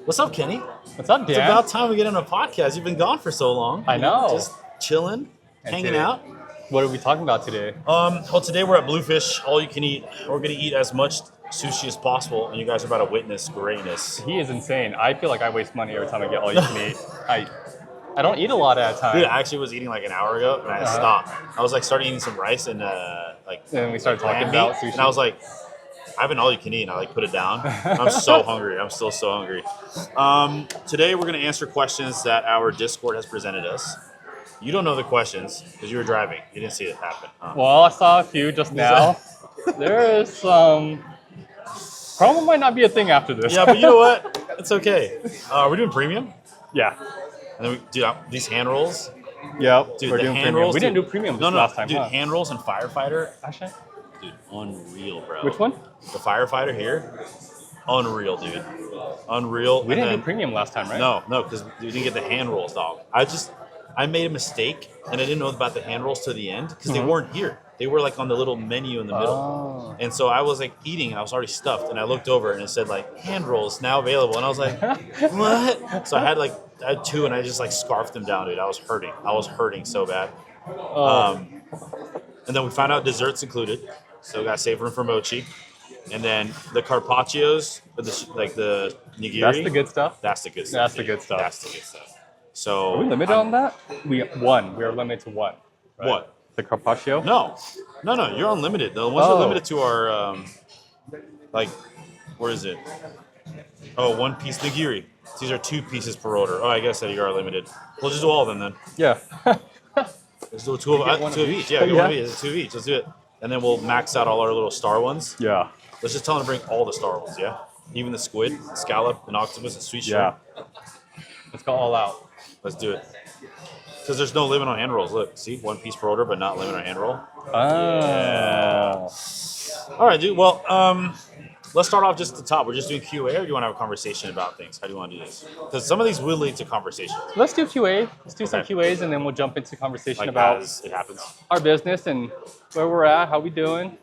What's up, Kenny? What's up, Dan? It's about time we get on a podcast. You've been gone for so long. I know. Just chilling, hanging out. What are we talking about today? Well, today we're at Bluefish, all you can eat. We're going to eat as much sushi as possible, and you guys are about to witness greatness. He is insane. I feel like I waste money every time I get all you can eat. I don't eat a lot at a time. Dude, I actually was eating like an hour ago, and I stopped. I was like starting eating some rice and then we started talking lamb about meat, sushi. and I was like, I have an all you can eat, and I like put it down. I'm so hungry. I'm still so hungry. Today we're going to answer questions that our Discord has presented us. You don't know the questions because you were driving. You didn't see it happen. Well, I saw a few just now. There is some... Croma might not be a thing after this. Yeah, but you know what? It's okay. We're doing premium. Yeah. And then these hand rolls. Yep. Dude, we're the doing hand premium. rolls. We didn't do premium last time. Dude, huh? hand rolls and firefighter. Actually? Dude, unreal, bro. Which one? The firefighter here. Unreal, dude. Unreal. We didn't do premium last time, right? No, because we didn't get the hand rolls, dog. I made a mistake, and I didn't know about the hand rolls to the end because they weren't here. They were like on the little menu in the middle. Oh. And so I was like eating, and I was already stuffed, and I looked over, and it said like hand rolls now available, and I was like, what? So I had two, and I just like scarfed them down, dude. I was hurting so bad. And then we found out desserts included, so we got to save room for mochi. And then the carpaccios, like the nigiri. That's the good stuff? That's the good stuff. That's the good stuff. That's the good stuff. So are we limited on that? We are limited to one. Right? What? The carpaccio? No. You're unlimited. The ones we're limited to are where is it? Oh, 1 piece nigiri. These are 2 pieces per order. Oh, I guess that you are limited. We'll just do all of them then. Yeah. Let's do two of each. Yeah, one of each. It's 2 of each. Let's do it. And then we'll max out all our little star ones. Yeah. Let's just tell them to bring all the star ones. Yeah. Even the squid, the scallop, and octopus, and sweet shrimp. Yeah. Let's go all out. Let's do it. Because there's no limit on hand rolls. Look, see, 1 piece per order, but not limit on hand roll. Oh. All right, dude. Well, let's start off just at the top. We're just doing QA, or do you want to have a conversation about things? How do you want to do this? Because some of these will lead to conversations. Let's do QA. Let's do some QAs, and then we'll jump into conversation Like about as it happens. our business and where we're at, how we doing.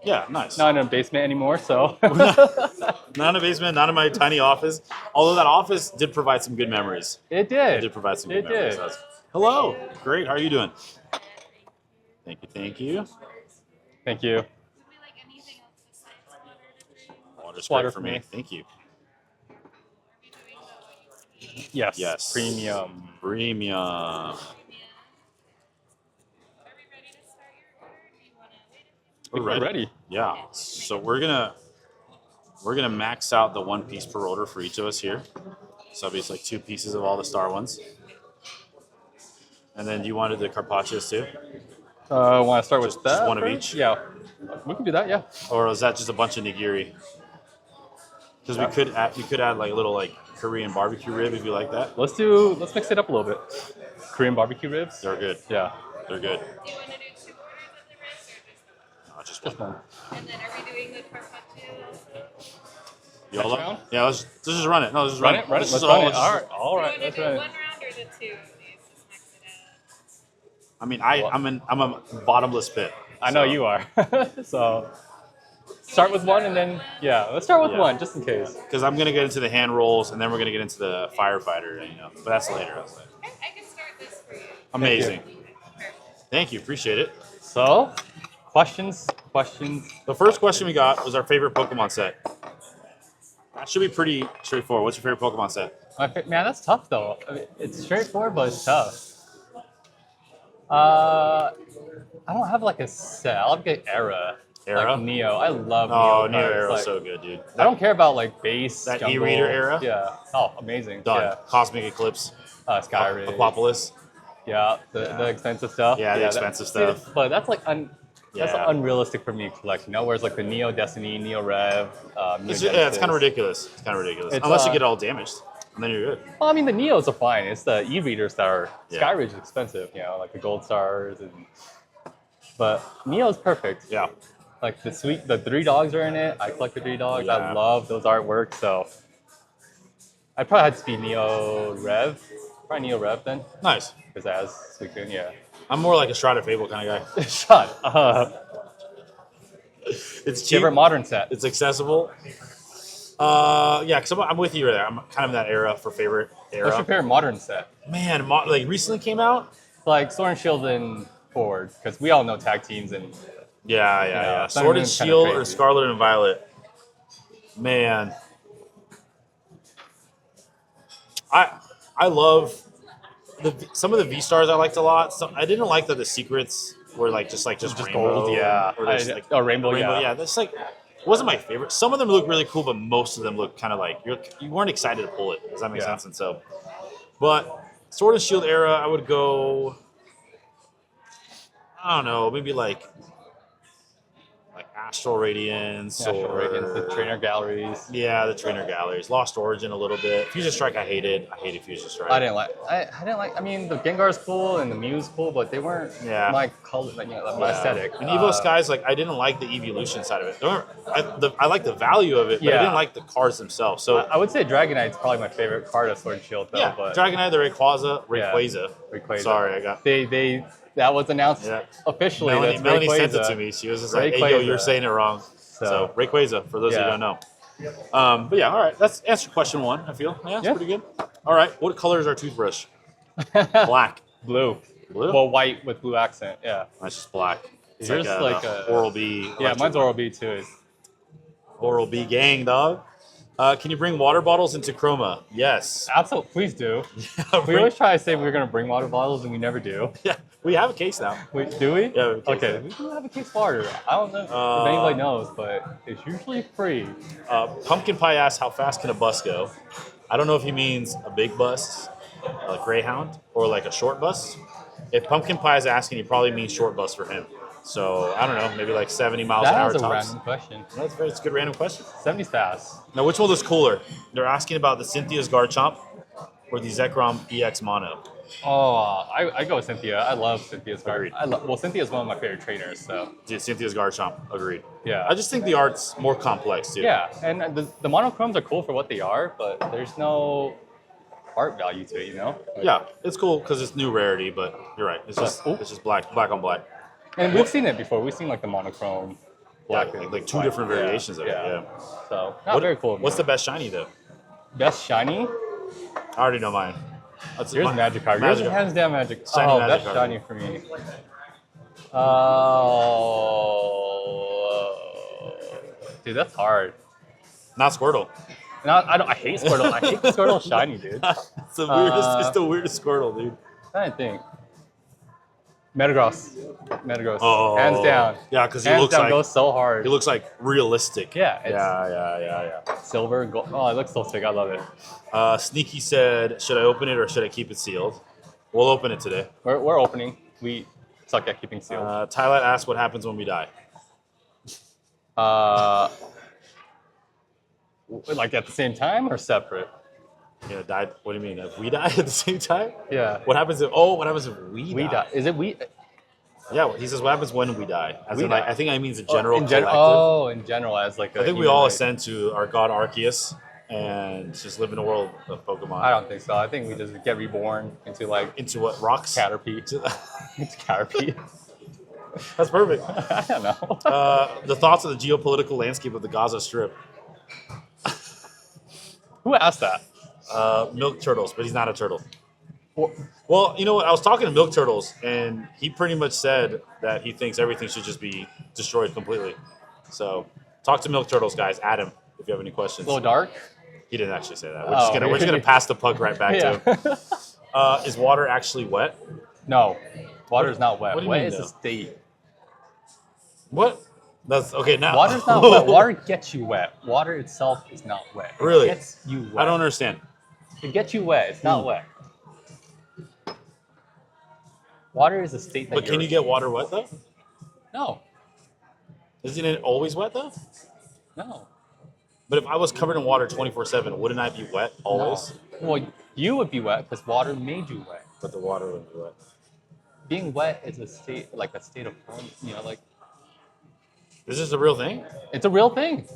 Yeah, nice. Not in a basement anymore, so. Not in a basement, not in my tiny office. Although that office did provide some good memories. It did. It did provide some good It memories. did. Hello. Great. How are you doing? Thank you. Thank you. Would we like anything else besides water to drink? Water's Water great for me. Thank you. Are we doing the all you can eat? Yes. Yes. Premium. Premium. Are we ready to start your order? Do you want to wait a few We're ready. Yeah. So we're gonna max out the 1 piece per order for each of us here. So it'll be like 2 pieces of all the star ones. And then do you wanted the carpaccios too? Want to start with that? Just one of first? each? Yeah. We can do that, yeah. Or is that just a bunch of nigiri? Because you could add like a little like Korean barbecue rib if you like that. Let's mix it up a little bit. Korean barbecue ribs? They're good. Yeah. They're good. Do you want to do 2 orders of the ribs or just the one? Just one. And then are we doing the carpaccio also? You all Next up? round? Yeah, let's just run it. No, let's just Run run it? Run it? Let's Let's just run it. all- All right. Do you Let's want to run do 1 it. round or the 2 of these? Just max it out. I mean, I'm a bottomless pit. I know so- you are. So start with one and then, let's start with Yeah. one just in case. Because I'm gonna get into the hand rolls and then we're gonna get into the firefighter, but that's later. I can start this for you. Amazing. Perfect. Thank you, appreciate it. So, questions. The first question we got was our favorite Pokemon set. That should be pretty straightforward. What's your favorite Pokemon set? Man, that's tough though. I mean, it's straightforward, but it's tough. I don't have like a set. I'll get Era. Era? Like Neo. I love Oh, Neo. Neo cards. Era's Like, so good, dude. I don't care about like base. That jungle. E-reader era? Yeah. Oh, amazing. Done. Yeah. Cosmic Eclipse. Skyrim. Aquapolis. Yeah. The expensive stuff. Yeah, the expensive stuff. But that's like that's Yeah. unrealistic for me to collect. Whereas like the Neo Destiny, Neo Rev, Neo It's Genesis. kind of ridiculous. It's, Unless you get it all damaged, and then you're good. Well, I mean, the Neos are fine. It's the E-readers that are... Yeah. Skyridge is expensive, like the Gold Stars. But Neo's perfect. Yeah. Like the 3 dogs are in it. I collect the 3 dogs. Yeah. I love those artworks, so... I'd probably have to be Neo Rev. Probably Neo Rev then. Nice. Because it has Suicune, yeah. I'm more like a Strider Fable kind of guy. Shut up. It's cheap. Favorite modern set? It's accessible. Yeah, because I'm with you there. I'm kind of in that era for favorite What's your era. favorite modern set? Man, like recently came out. Like Sword and Shield and Forward, because we all know tag teams and Yeah. Sun Sword and and Moon's kinda Shield or crazy. Scarlet and Violet. Man, I love some of the V stars I liked a lot. I didn't like that the secrets were just rainbow, gold, yeah. or just, like Rainbow, yeah. Yeah, that's like it wasn't my favorite. Some of them look really cool, but most of them look kind of like you weren't excited to pull it. Does that make Yeah. sense? And so, but Sword and Shield era, I would go. I don't know, maybe like Astral Radiance National or Radiance, the trainer galleries. Yeah, the trainer galleries. Lost Origin a little bit. Fusion Strike I hated. I hated Fusion Strike. I didn't like. I mean, the Gengar's cool and the Mew's cool, but they weren't my color, my aesthetic. And Evo Skies, I didn't like the evolution side of it. I like the value of it, but I didn't like the cards themselves. So I would say Dragonite's probably my favorite card of Sword and Shield, though. yeah, but Dragonite, the Rayquaza. Sorry, I got. That was announced officially. Melanie sent it to me. She was just like, "Hey, yo, you're saying it wrong." So Rayquaza, for those of you who don't know. But yeah, all right. That's answer question one. I feel that's pretty good. All right, what color is our toothbrush? Black. Blue. Blue. Well, white with blue accent. Yeah. That's just black. It's Yours like a Oral B. Yeah, mine's Oral B too. Oral B gang, dog. Can you bring water bottles into Croma? Yes. Absolutely, please do. We always try to say we're going to bring water bottles, and we never do. Yeah, we have a case now. Wait, do we? Yeah, we have a case okay. now. We do have a case of water. I don't know if anybody knows, but it's usually free. Pumpkin Pie asks, how fast can a bus go? I don't know if he means a big bus, like Greyhound, or like a short bus. If Pumpkin Pie is asking, he probably means short bus for him. So, I don't know, maybe like 70 miles an hour That is a tops. random question. That's a good random question. 70's fast. Now, which one was cooler? They're asking about the Cynthia's Garchomp or the Zekrom EX Mono. Oh, I go with Cynthia. I love Cynthia's Agreed. Well, Cynthia's one of my favorite trainers, so. Yeah, Cynthia's Garchomp, agreed. Yeah. I just think the art's more complex, too. Yeah, and the monochromes are cool for what they are, but there's no art value to it, you know? Yeah, it's cool because it's new rarity, but you're right. It's just black on black. And we've seen it before. We've seen like the monochrome, black, Yeah, and like two white. different variations of it. Yeah. So not very cool. What's the best shiny though? best shiny? I already know mine. Yours Magikarp. Yours is hands down Magic. Shiny oh, Magikarp. that's shiny for me. Dude, that's hard. Not Squirtle. No, I hate Squirtle. I hate Squirtle shiny, dude. It's the weirdest. It's the weirdest Squirtle, dude. I think. Metagross. Metagross. Oh, hands down. Yeah, because he Hands looks down like goes so hard. he looks like realistic. Yeah, it's- Yeah. Silver, gold. Oh, it looks so sick. I love it. Sneaky said, "Should I open it or should I keep it sealed?" We'll open it today. We're opening. We suck at keeping sealed. Tyler asked, "What happens when we die?" Like at the same time or separate? You know, died. What do you mean? If we die at the same time? Yeah. What happens if? Oh, what happens if we die? Is it we? Yeah, he says, "What happens when we die?" As We in, die. like, I think I means a general in collective. in general, as like. I think we all ascend to our god Arceus and just live in a world of Pokemon. I don't think so. I think we just get reborn into like Into what? Rocks? Caterpie. It's Caterpie. That's perfect. I don't know. The thoughts of the geopolitical landscape of the Gaza Strip. Who asked that? Milk Turtles, but he's not a turtle. Well, you know what? I was talking to Milk Turtles, and he pretty much said that he thinks everything should just be destroyed completely. So, talk to Milk Turtles, guys. Add him if you have any questions. A little dark. He didn't actually say that. We're just gonna pass the puck right back to him. Is water actually wet? No, water is not wet. What do you Wet mean, is though? a state. What? That's okay now. Water's not wet. Water gets you wet. Water itself is not wet. It Really? gets you wet. I don't understand. It gets you wet. It's not wet. Water is a state that. But can you get water wet though? No. Isn't it always wet though? No. But if I was covered in water 24/7, wouldn't I be wet always? No. Well, you would be wet because water made you wet. But the water wouldn't be wet. Being wet is a state, like a state of, like Is this a real thing? it's a real thing.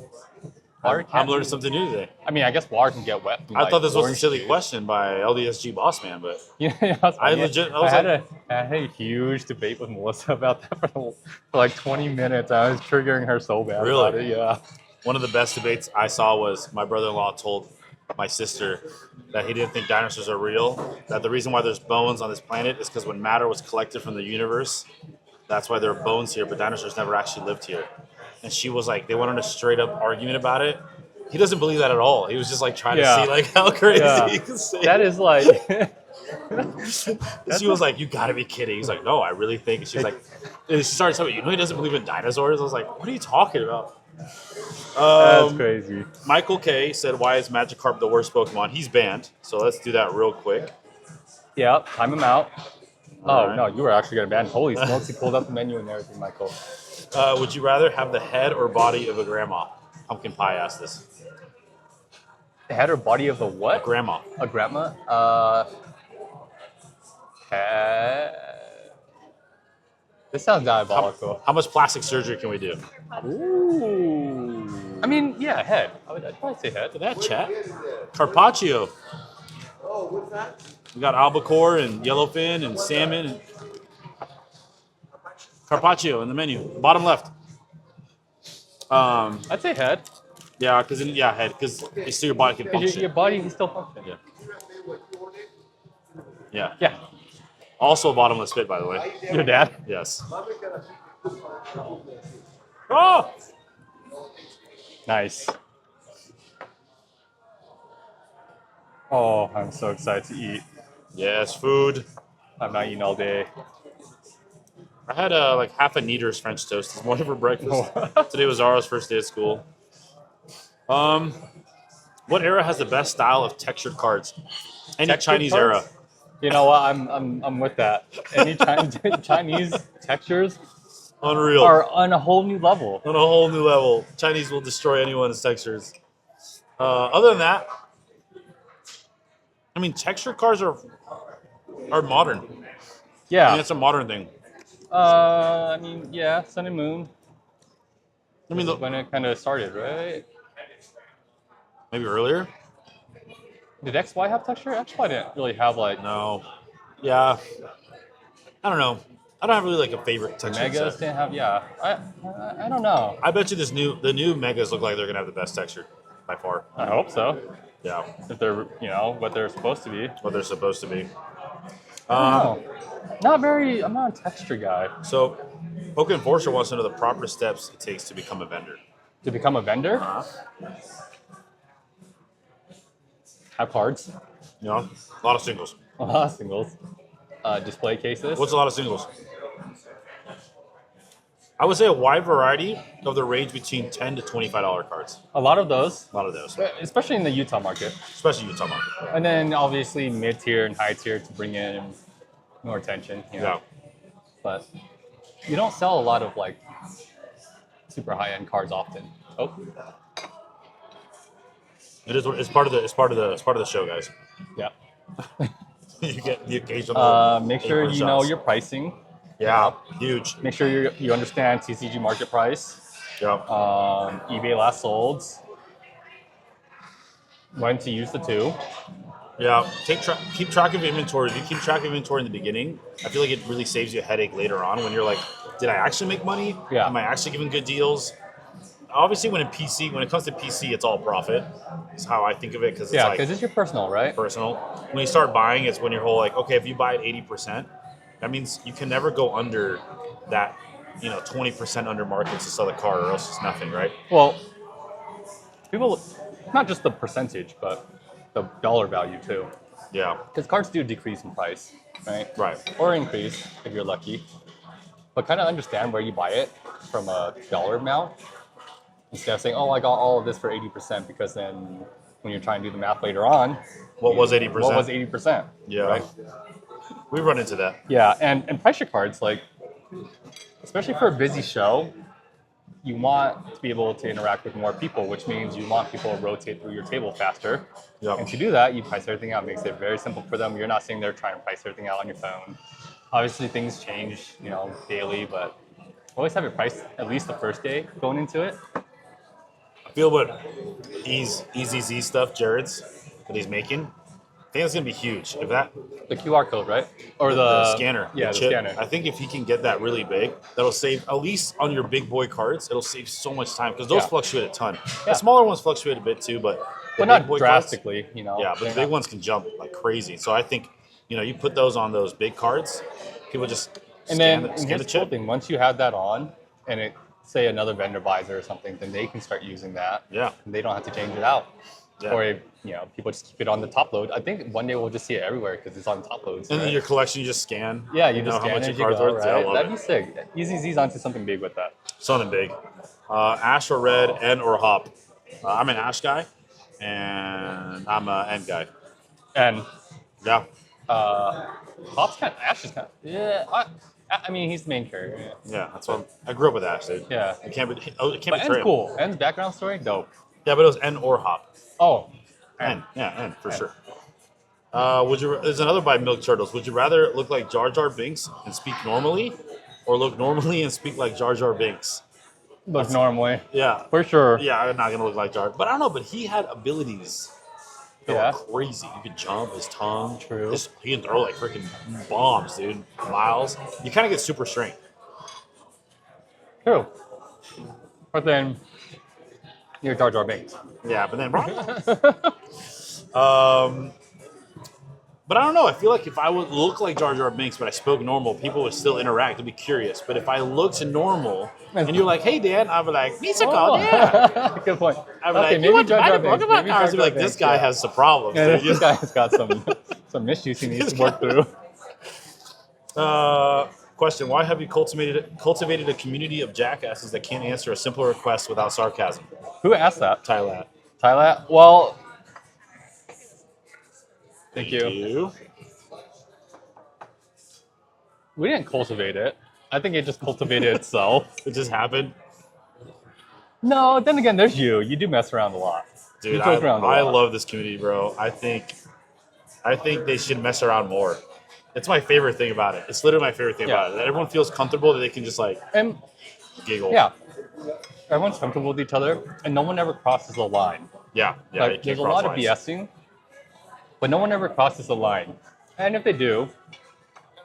Water I'm can't learning be- something new today. I mean, I guess water can get wet. From, I thought this was a orange silly juice. question by LDSG boss man, but Yeah, that's I funny. legit- I was I had a huge debate with Melissa about that for like 20 minutes. I was triggering her so bad Really? about it. Yeah. One of the best debates I saw was my brother-in-law told my sister that he didn't think dinosaurs are real. That the reason why there's bones on this planet is because when matter was collected from the universe, that's why there are bones here, but dinosaurs never actually lived here. And she was like, they went on a straight up argument about it. He doesn't believe that at all. He was just like trying to see like how crazy he could say. That is like. She was like, you gotta be kidding. He's like, no, I really think. And she was like, and she started telling me, you know, he doesn't believe in dinosaurs. I was like, what are you talking about? That's crazy. Michael K said, why is Magikarp the worst Pokemon? He's banned. So let's do that real quick. Yeah, time him out. All Oh, right. no, you were actually going to ban. Holy smokes, he pulled up the menu and everything, Michael. Would you rather have the head or body of a grandma? Pumpkin Pie asked this. The head or body of a what? Grandma. A grandma? Head. This sounds diabolical. How much plastic surgery can we do? Ooh. I mean, yeah, head. I'd probably say head. Look at that, chat. Carpaccio. Oh, what's that? We got albacore and yellowfin and salmon and carpaccio in the menu, bottom left. I'd say head. Yeah, because head, because it's still your body can Because function. your body can still function. Yeah. Yeah. Also a bottomless pit, by the way. Your dad? Yes. Oh! Nice. Oh, I'm so excited to eat. Yes, food. I'm not eating all day. I had like half a Kneader's French toast this morning for breakfast. Today was Zara's first day at school. What era has the best style of textured cards? Any Textured Chinese cards? era. You know what? I'm with that. Any Chinese textures Unreal. are on a whole new level. On a whole new level. Chinese will destroy anyone's textures. Other than that, I mean, texture cards are modern. I mean, Yeah. it's a modern thing. I mean, yeah, Sun and Moon. I mean, When it kind of started, right? maybe earlier. Did XY have texture? XY didn't really have like No. Yeah. I don't know. I don't have really like a favorite texture Megas set. didn't have. Yeah, I don't know. I bet you the new Megas look like they're gonna have the best texture by far. I hope so. Yeah. If they're what they're supposed to be. What they're supposed to be. No, I'm not a texture guy. So, Poke Enforcer wants to know the proper steps it takes to become a vendor. To become a vendor, have cards, You know, a lot of singles. a lot of singles, display cases. What's a lot of singles? I would say a wide variety of the range between $10 to $25 cards. A lot of those, A lot of those, especially in the Utah market, especially Utah market. and then obviously mid tier and high tier to bring in more attention. You know? Yeah. But you don't sell a lot of like super high end cards often. Oh, It is. It's part of the show, guys. yeah. You get the occasional. Make sure you know your pricing. Yeah, huge. Make sure you understand TCG market price. Yeah. eBay last sold. When to use the two. Yeah, keep track of inventory. If you keep track of inventory in the beginning, I feel like it really saves you a headache later on when you're like, did I actually make money? Yeah. Am I actually giving good deals? Obviously, when it comes to PC, it's all profit. That's how I think of it because it's Yeah, like because it's your personal, right? personal. When you start buying, it's when your whole like, okay, if you buy at 80%, that means you can never go under that, 20% under market to sell the card, or else it's nothing, right? Well, people, not just the percentage, but the dollar value too. Yeah. Because cards do decrease in price, right? Right. Or increase if you're lucky. But kind of understand where you buy it from a dollar amount instead of saying, oh, I got all of this for 80%, because then when you're trying to do the math later on, What was 80%? what was 80%? Yeah. Right? We run into that. Yeah, and price your cards, like, especially for a busy show, you want to be able to interact with more people, which means you want people to rotate through your table faster. Yep. And to do that, you price everything out. It makes it very simple for them. You're not sitting there trying to price everything out on your phone. Obviously, things change, daily, but always have it priced at least the first day going into it. I feel what Easy Z stuff, Jared's, that he's making. I think it's gonna be huge. If that The QR code, right? Or the scanner, Yeah, the chip, scanner. I think if he can get that really big, that'll save at least on your big boy cards. It'll save so much time because those Yeah. fluctuate a ton. Yeah. The smaller ones fluctuate a bit too, but the But big not boy drastically, you know. Cards, yeah, but the They're big not- ones can jump like crazy. So I think you put those on those big cards, people just And scan, then scan here's the the cool chip. thing: once you have that on, and it say another vendor buys it or something, then they can start using that. Yeah. And they don't have to change it out. Yeah. Or people just keep it on the top load. I think one day we'll just see it everywhere because it's on top loads. And then right? your collection, you just scan. Yeah, you know just how scan much it, your you cards go, worth. Yeah, I right? love That'd it. be sick. Easy Z's onto something big with that. Something big. Ash or red, N or hop. I'm an Ash guy, and I'm an N guy. And Yeah. Hop's kind of, Ash is kind of, yeah. I mean, he's the main character. Yeah, that's what I grew up with Ash, dude. Yeah. I can't be. Oh, it can't But be N's trade. cool. N's background story, dope. Yeah, but it was N or hop. Oh, N. Yeah, N for N. sure. There's another by Milk Turtles. Would you rather look like Jar Jar Binks and speak normally, or look normally and speak like Jar Jar Binks? look normally. Yeah. For sure. Yeah, I'm not gonna look like Jar. But I don't know. But he had abilities that Yeah. were crazy. He could jump. His tongue. True. He can throw like freaking bombs, dude. Miles. You kind of get super strength. True. But then, you're Jar Jar Binks. Yeah, but then. But I don't know. I feel like if I would look like Jar Jar Binks, but I spoke normal, people would still interact. They'd be curious. But if I looked normal and you're like, "Hey, Dan," I'd be like, "Pizza call, Dan." Good point. I'd be Okay, like, maybe "You want to Jar buy Jar the Binks. Pokemon Maybe cards?" Jar I'd be Jar like, "This Binks, guy yeah. has some problems." Yeah, dude. this guy's got some issues he needs to work through. Question: Why have you cultivated a community of jackasses that can't answer a simple request without sarcasm? Who asked that? Thailand. Tyler? Well, thank you. We didn't cultivate it. I think it just cultivated itself. It just happened, No, then again, there's you. You do mess around a lot. dude. You joke around a lot. I love this community, bro. I think they should mess around more. It's my favorite thing about it. It's literally my favorite thing Yeah. about it. That everyone feels comfortable that they can just like And giggle. yeah, everyone's comfortable with each other, and no one ever crosses the line. yeah. You Like, can't there's a cross lot of lines. BSing, but no one ever crosses the line. And if they do,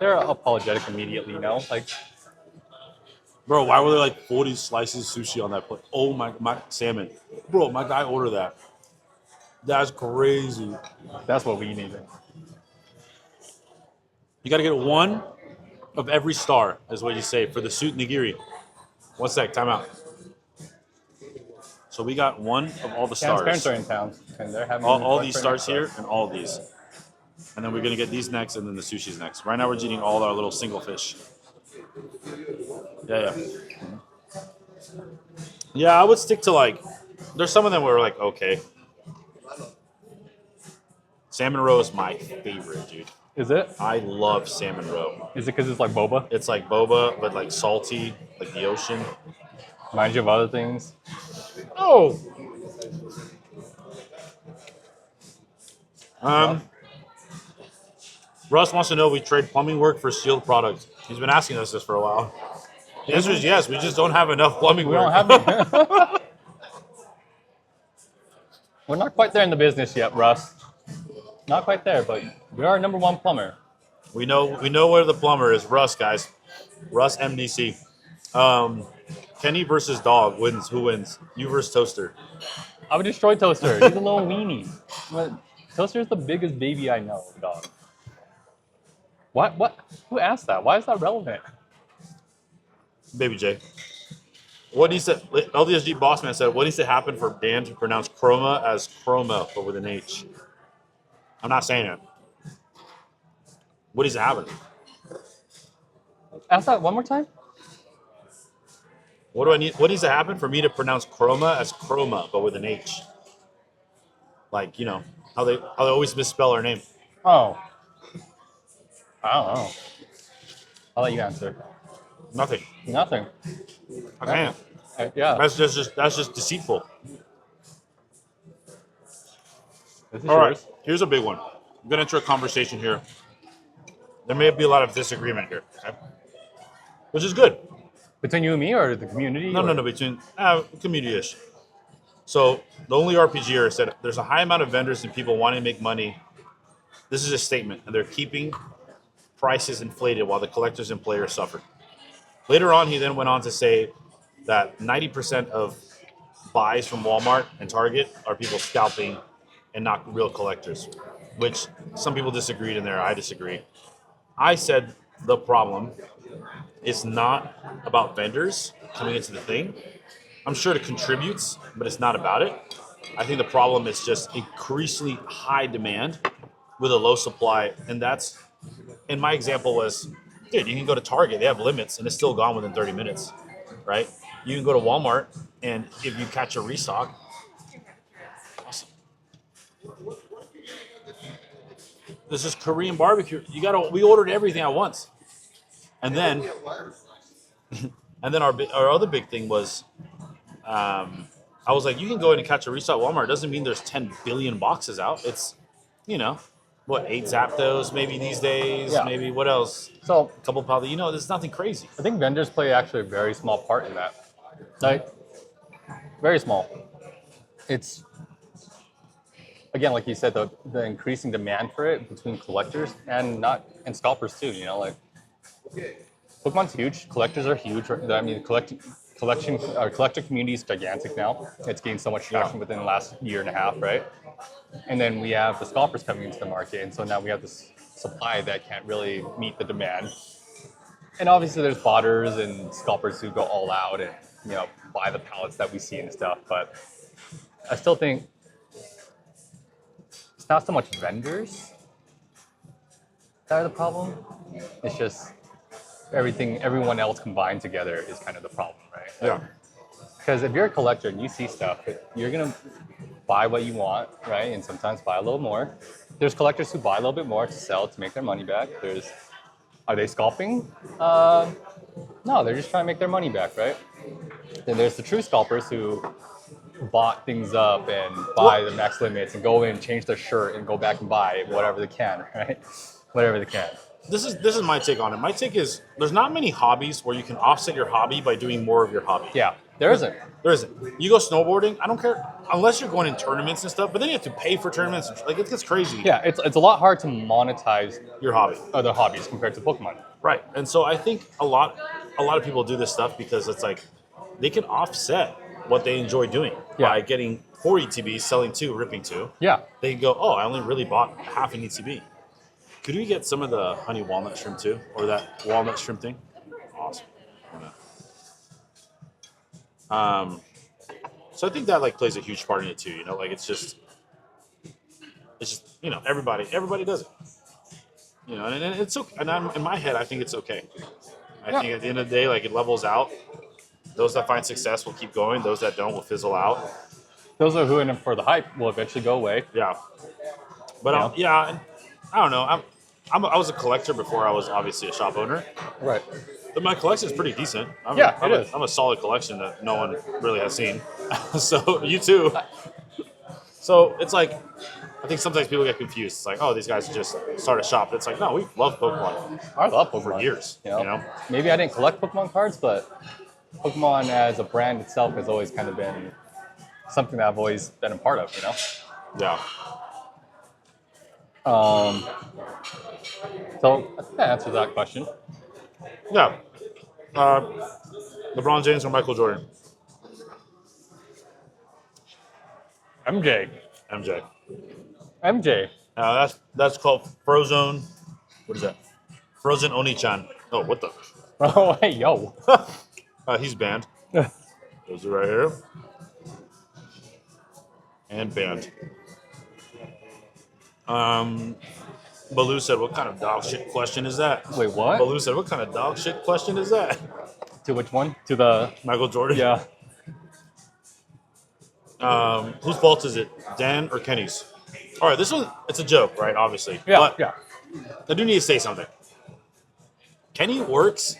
they're apologetic immediately, you know? Like, Bro, why were there like 40 slices of sushi on that plate? Oh my salmon. Bro, my guy ordered that. That's crazy. that's what we need. You gotta get one of every star, is what you say, for the suit nigiri. One sec, time out. So we got one of all the Dan's parents stars. are in town, and they're having All lunch these right stars next to here us. and all these. And then we're gonna get these next and then the sushi's next. Right now we're just eating all our little single fish. Yeah. Yeah, I would stick to like, there's some of them where we're like, okay. Salmon roe is my favorite, dude. Is it? I love salmon roe. Is it because it's like boba? It's like boba, but like salty, like the ocean. Reminds you of other things? Oh. Russ wants to know if we trade plumbing work for sealed products. He's been asking us this for a while. The answer is yes. We just don't have enough plumbing We work. don't have any. We're not quite there in the business yet, Russ. Not quite there, but we are number one plumber. We know where the plumber is. Russ, guys. Russ MDC. Kenny versus dog wins. Who wins? You versus Toaster. I would destroy Toaster. He's a little weenie. But Toaster's the biggest baby I know, dog. What? Who asked that? Why is that relevant? Baby J. What needs to LDSG Bossman said? What needs to happen for Dan to pronounce Croma as Croma but with an H? I'm not saying it. What needs to happen? Ask that one more time? What do I need? What needs to happen for me to pronounce Croma as Croma but with an H? Like, you know how they always misspell our name. Oh. I don't know. I'll let you answer. Nothing. Nothing. I can't. Yeah. That's just deceitful. This is All right. yours. Here's a big one. I'm gonna enter a conversation here. There may be a lot of disagreement here, okay? Which is good. Between you and me or the community? No, between community-ish. So the only RPGer said there's a high amount of vendors and people wanting to make money This is a statement, and they're keeping prices inflated while the collectors and players suffer. Later on, he then went on to say that 90% of buys from Walmart and Target are people scalping and not real collectors, which some people disagreed in there. I disagree. I said the problem is not about vendors coming into the thing. I'm sure it contributes, but it's not about it. I think the problem is just increasingly high demand with a low supply, and that's, and my example was, dude, you can go to Target, they have limits, and it's still gone within 30 minutes, right? You can go to Walmart, and if you catch a restock, awesome. This is Korean barbecue. We ordered everything at once, and then our other big thing was, I was like, you can go in and catch a restock at Walmart. It doesn't mean there's 10 billion boxes out. It's, 8 Zapdos maybe these days, maybe what else? So A couple probably, there's nothing crazy. I think vendors play actually a very small part in that. Like, very small. It's, again, like you said, the increasing demand for it between collectors and scalpers too. Pokemon's huge. Collectors are huge. I mean, collector community is gigantic now. It's gained so much traction within the last year and a half, right? And then we have the scalpers coming into the market, and so now we have this supply that can't really meet the demand. And obviously, there's botters and scalpers who go all out and buy the pallets that we see and stuff. But I still think it's not so much vendors that are the problem. It's just everyone else combined together is kind of the problem, right? Yeah. Because if you're a collector and you see stuff, you're gonna buy what you want, right? And sometimes buy a little more. There's collectors who buy a little bit more to sell to make their money back. Are they scalping? No, they're just trying to make their money back, right? Then there's the true scalpers who bought things up and buy the max limits and go in, change their shirt, and go back and buy whatever they can, right? Whatever they can. This is my take on it. My take is there's not many hobbies where you can offset your hobby by doing more of your hobby. Yeah, there isn't. There isn't. You go snowboarding, I don't care, unless you're going in tournaments and stuff, but then you have to pay for tournaments. Like, it gets crazy. Yeah, it's a lot hard to monetize Your hobby. other hobbies compared to Pokemon. Right. And so I think a lot of people do this stuff because it's like they can offset what they enjoy doing by getting 4 ETBs, selling 2, ripping 2. Yeah. They can go, oh, I only really bought half an ETB. Could we get some of the honey walnut shrimp too? Or that walnut shrimp thing? Awesome. So I think that plays a huge part in it too. Like it's just everybody does it. And it's okay. And in my head, I think it's okay. I think at the end of the day, it levels out. Those that find success will keep going. Those that don't will fizzle out. Those who are in it for the hype will eventually go away. Yeah. But I don't know. I was a collector before I was obviously a shop owner. Right. But my collection is pretty decent. I'm a solid collection that no one really has seen. So you too. So it's I think sometimes people get confused. It's like, oh, these guys just start a shop. It's like, no, we've loved Pokemon. I love Pokemon for years. Maybe I didn't collect Pokemon cards, but Pokemon as a brand itself has always kind of been something that I've always been a part of. Yeah. So I think that answers that question. Yeah. LeBron James or Michael Jordan? MJ. That's called Frozone. What is that? Frozen Oni-chan. Oh, what the? Oh, hey, yo. He's banned. Those are right here. And banned. Baloo said, what kind of dog shit question is that? Wait, what? Baloo said, what kind of dog shit question is that? To which one? To the... Michael Jordan? Yeah. Whose fault is it? Dan or Kenny's? All right, this one, it's a joke, right? Obviously. Yeah, but yeah. I do need to say something. Kenny works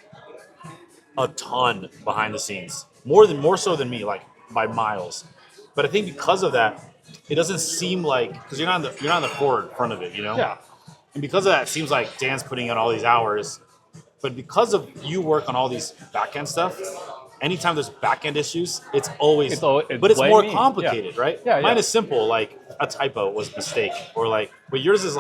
a ton behind the scenes. More so than me, by miles. But I think because of that, it doesn't seem like, because you're not in the forward front of it, Yeah. And because of that, it seems like Dan's putting in all these hours. But because of you work on all these back-end stuff, anytime there's back-end issues, it's always, but it's more complicated, right? Yeah, Mine is simple, like a typo was a mistake, or but yours is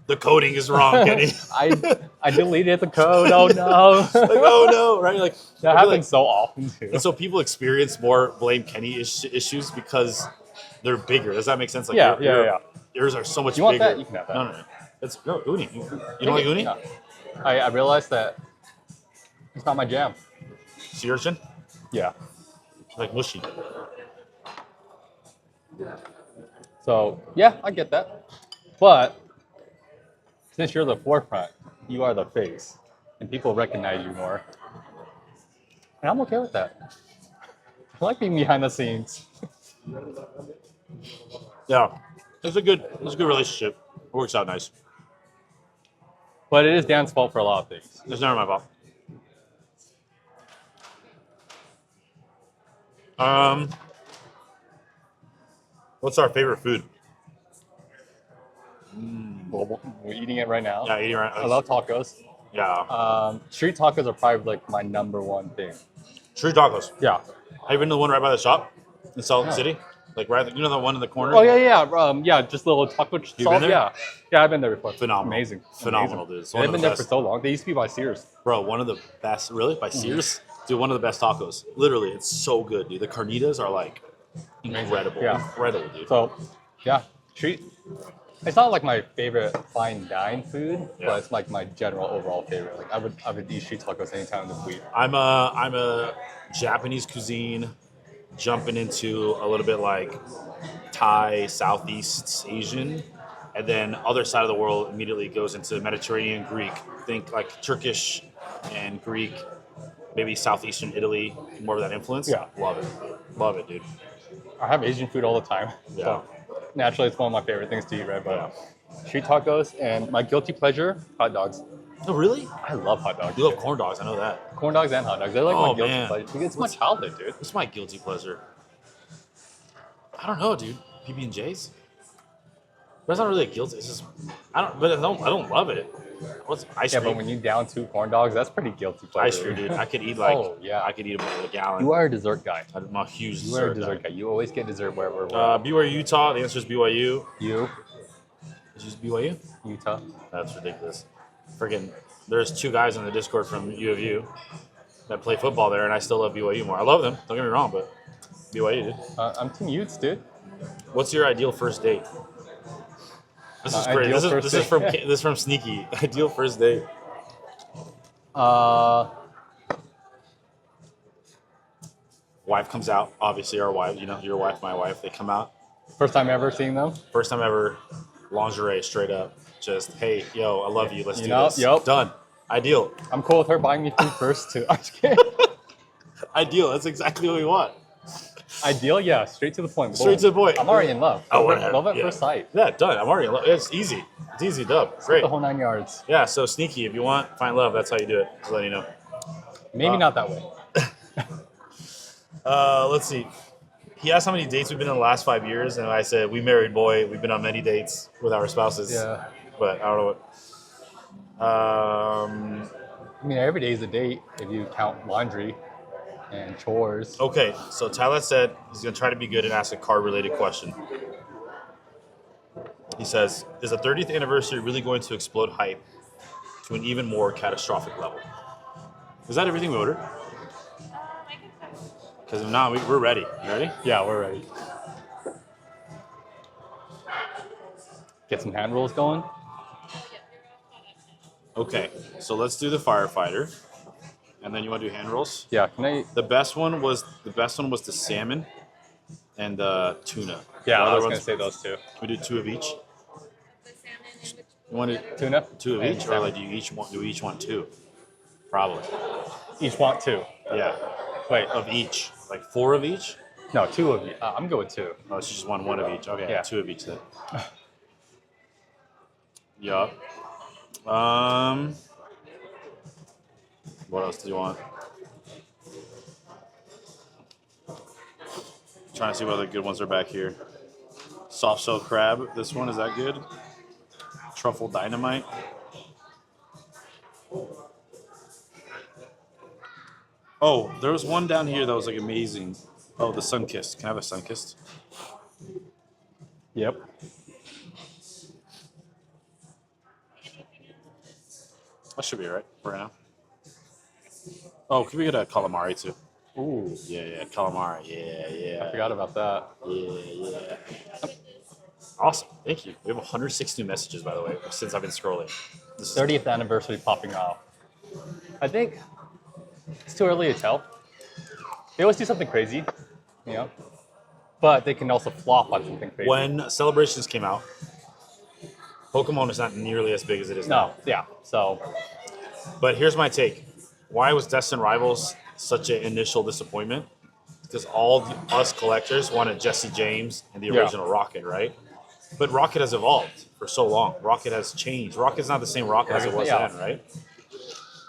The coding is wrong, Kenny. I deleted the code. Oh no. Like, oh no, right? Like That I feel happens so often too. and so people experience more blame Kenny issues because they're bigger. Does that make sense? Like Yeah. yours are so much You want bigger. that? You can have that. No. It's no uni. You don't like uni? No. I realized that it's not my jam. Sea urchin? Yeah. Like mushy. So yeah, I get that. But since you're the forefront, you are the face, and people recognize you more. And I'm okay with that. I like being behind the scenes. Yeah. It's a good relationship. It works out nice. But it is Dan's fault for a lot of things. It's never my fault. What's our favorite food? Well, we're eating it right now. Yeah, eating right. I love tacos. Yeah. Street tacos are probably like my number one thing. Street tacos. Yeah. Have you been to the one right by the shop in Salt Lake No. City? Like right, you know the one in the corner. Oh yeah. Just little taco been salt. there? Yeah, I've been there before. Phenomenal. Amazing. Phenomenal, dude. It's one They've of the been there best. for so long. They used to be by Sears. Bro, one of the best. Really? By Sears? Dude, one of the best tacos. Literally, it's so good, dude. The carnitas are like incredible. Yeah. Incredible, dude. So, yeah, street. It's not like my favorite fine dine food, Yeah. but it's like my general overall favorite. Like I would eat street tacos anytime of the week. I'm a Japanese cuisine jumping into a little bit like Thai, Southeast Asian, and then other side of the world immediately goes into Mediterranean, Greek. Think like Turkish and Greek, maybe Southeastern Italy, more of that influence. Yeah. Love it, dude. I have Asian food all the time. Yeah. So naturally, it's one of my favorite things to eat, right? But street tacos and my guilty pleasure, hot dogs. Oh, really? I love hot dogs. You love corn dogs, I know that. Corn dogs and hot dogs. They're like Oh, my guilty man. pleasure. It's my childhood, dude. What's my guilty pleasure? I don't know, dude. PB and J's. But it's not really a guilty. It's just I don't love it. What's ice Yeah, cream? but when you down 2 corn dogs, that's pretty guilty pleasure. Ice cream, dude. I could eat like Oh, yeah. I could eat a gallon. You are a dessert guy. I'm a huge You are a dessert dessert guy. guy. You always get dessert wherever we're at. BYU, Utah. The answer is BYU. You, Did you use BYU? Utah. That's ridiculous. Friggin', there's 2 guys in the Discord from U of U that play football there, and I still love BYU more. I love them. Don't get me wrong, but BYU, dude. I'm Team Utes, dude. What's your ideal first date? This is My great. ideal This first is from date. this is from Sneaky. Ideal first date. Wife comes out. Obviously, our wife. You know, your wife, my wife. They come out. First time ever seeing them. First time ever. Lingerie, straight up. Just hey, yo, I love you. Let's do know, this. yep. Done. Ideal. I'm cool with her buying me food first too. I'm just kidding. Ideal. That's exactly what we want. Ideal, yeah. Straight to the point. Straight to the point. I'm already in love. Oh, whatever. Love at Yeah. first sight. Yeah, done. I'm already in love. It's easy. It's easy, dub. Great. The whole 9 yards. Yeah, so Sneaky, if you want, find love. That's how you do it. Just letting you know. Maybe not that way. Let's see. He asked how many dates we've been in the last 5 years, and I said, we married boy. We've been on many dates with our spouses. Yeah. But I don't know what. I mean, every day is a date if you count laundry and chores. Okay, so Tyler said he's going to try to be good and ask a car-related question. He says, is the 30th anniversary really going to explode hype to an even more catastrophic level? Is that everything we ordered? I can try. Because if not, we're ready. You ready? Yeah, we're ready. Get some hand rolls going. Okay, so let's do the firefighter. And then you want to do hand rolls? Yeah, can I? The best one was the salmon and the tuna. Yeah, The I other was ones- gonna say those two. We do 2 of each. The salmon and which You want to Tuna. 2 of and each, or salmon. like do you each want 2? Probably. Each want 2. Yeah, Wait, of each. Like 4 of each. no, 2 of you. I'm good with 2. Oh, it's just one of each. Okay, Yeah. 2 of each then. Yup. What else do you want? Trying to see what other good ones are back here. Soft shell crab. This one, is that good? Truffle dynamite. Oh, there was one down here that was like amazing. Oh, the sun kissed. Can I have a sun kissed? Yep. That should be right for now. Oh, can we get a calamari too? Ooh, Yeah, calamari. Yeah. I forgot about that. Yeah. Awesome. Thank you. We have 160 messages, by the way, since I've been scrolling. This is 30th anniversary popping off. I think it's too early to tell. They always do something crazy, you know, but they can also flop on something crazy. when Celebrations came out, Pokemon is not nearly as big as it is now. No, yeah. So But here's my take. Why was Destin Rivals such an initial disappointment? Because us collectors wanted Jesse James and the Yeah. original Rocket, right? But Rocket has evolved for so long. Rocket has changed. Rocket's not the same Rocket as it was Yeah. then, right?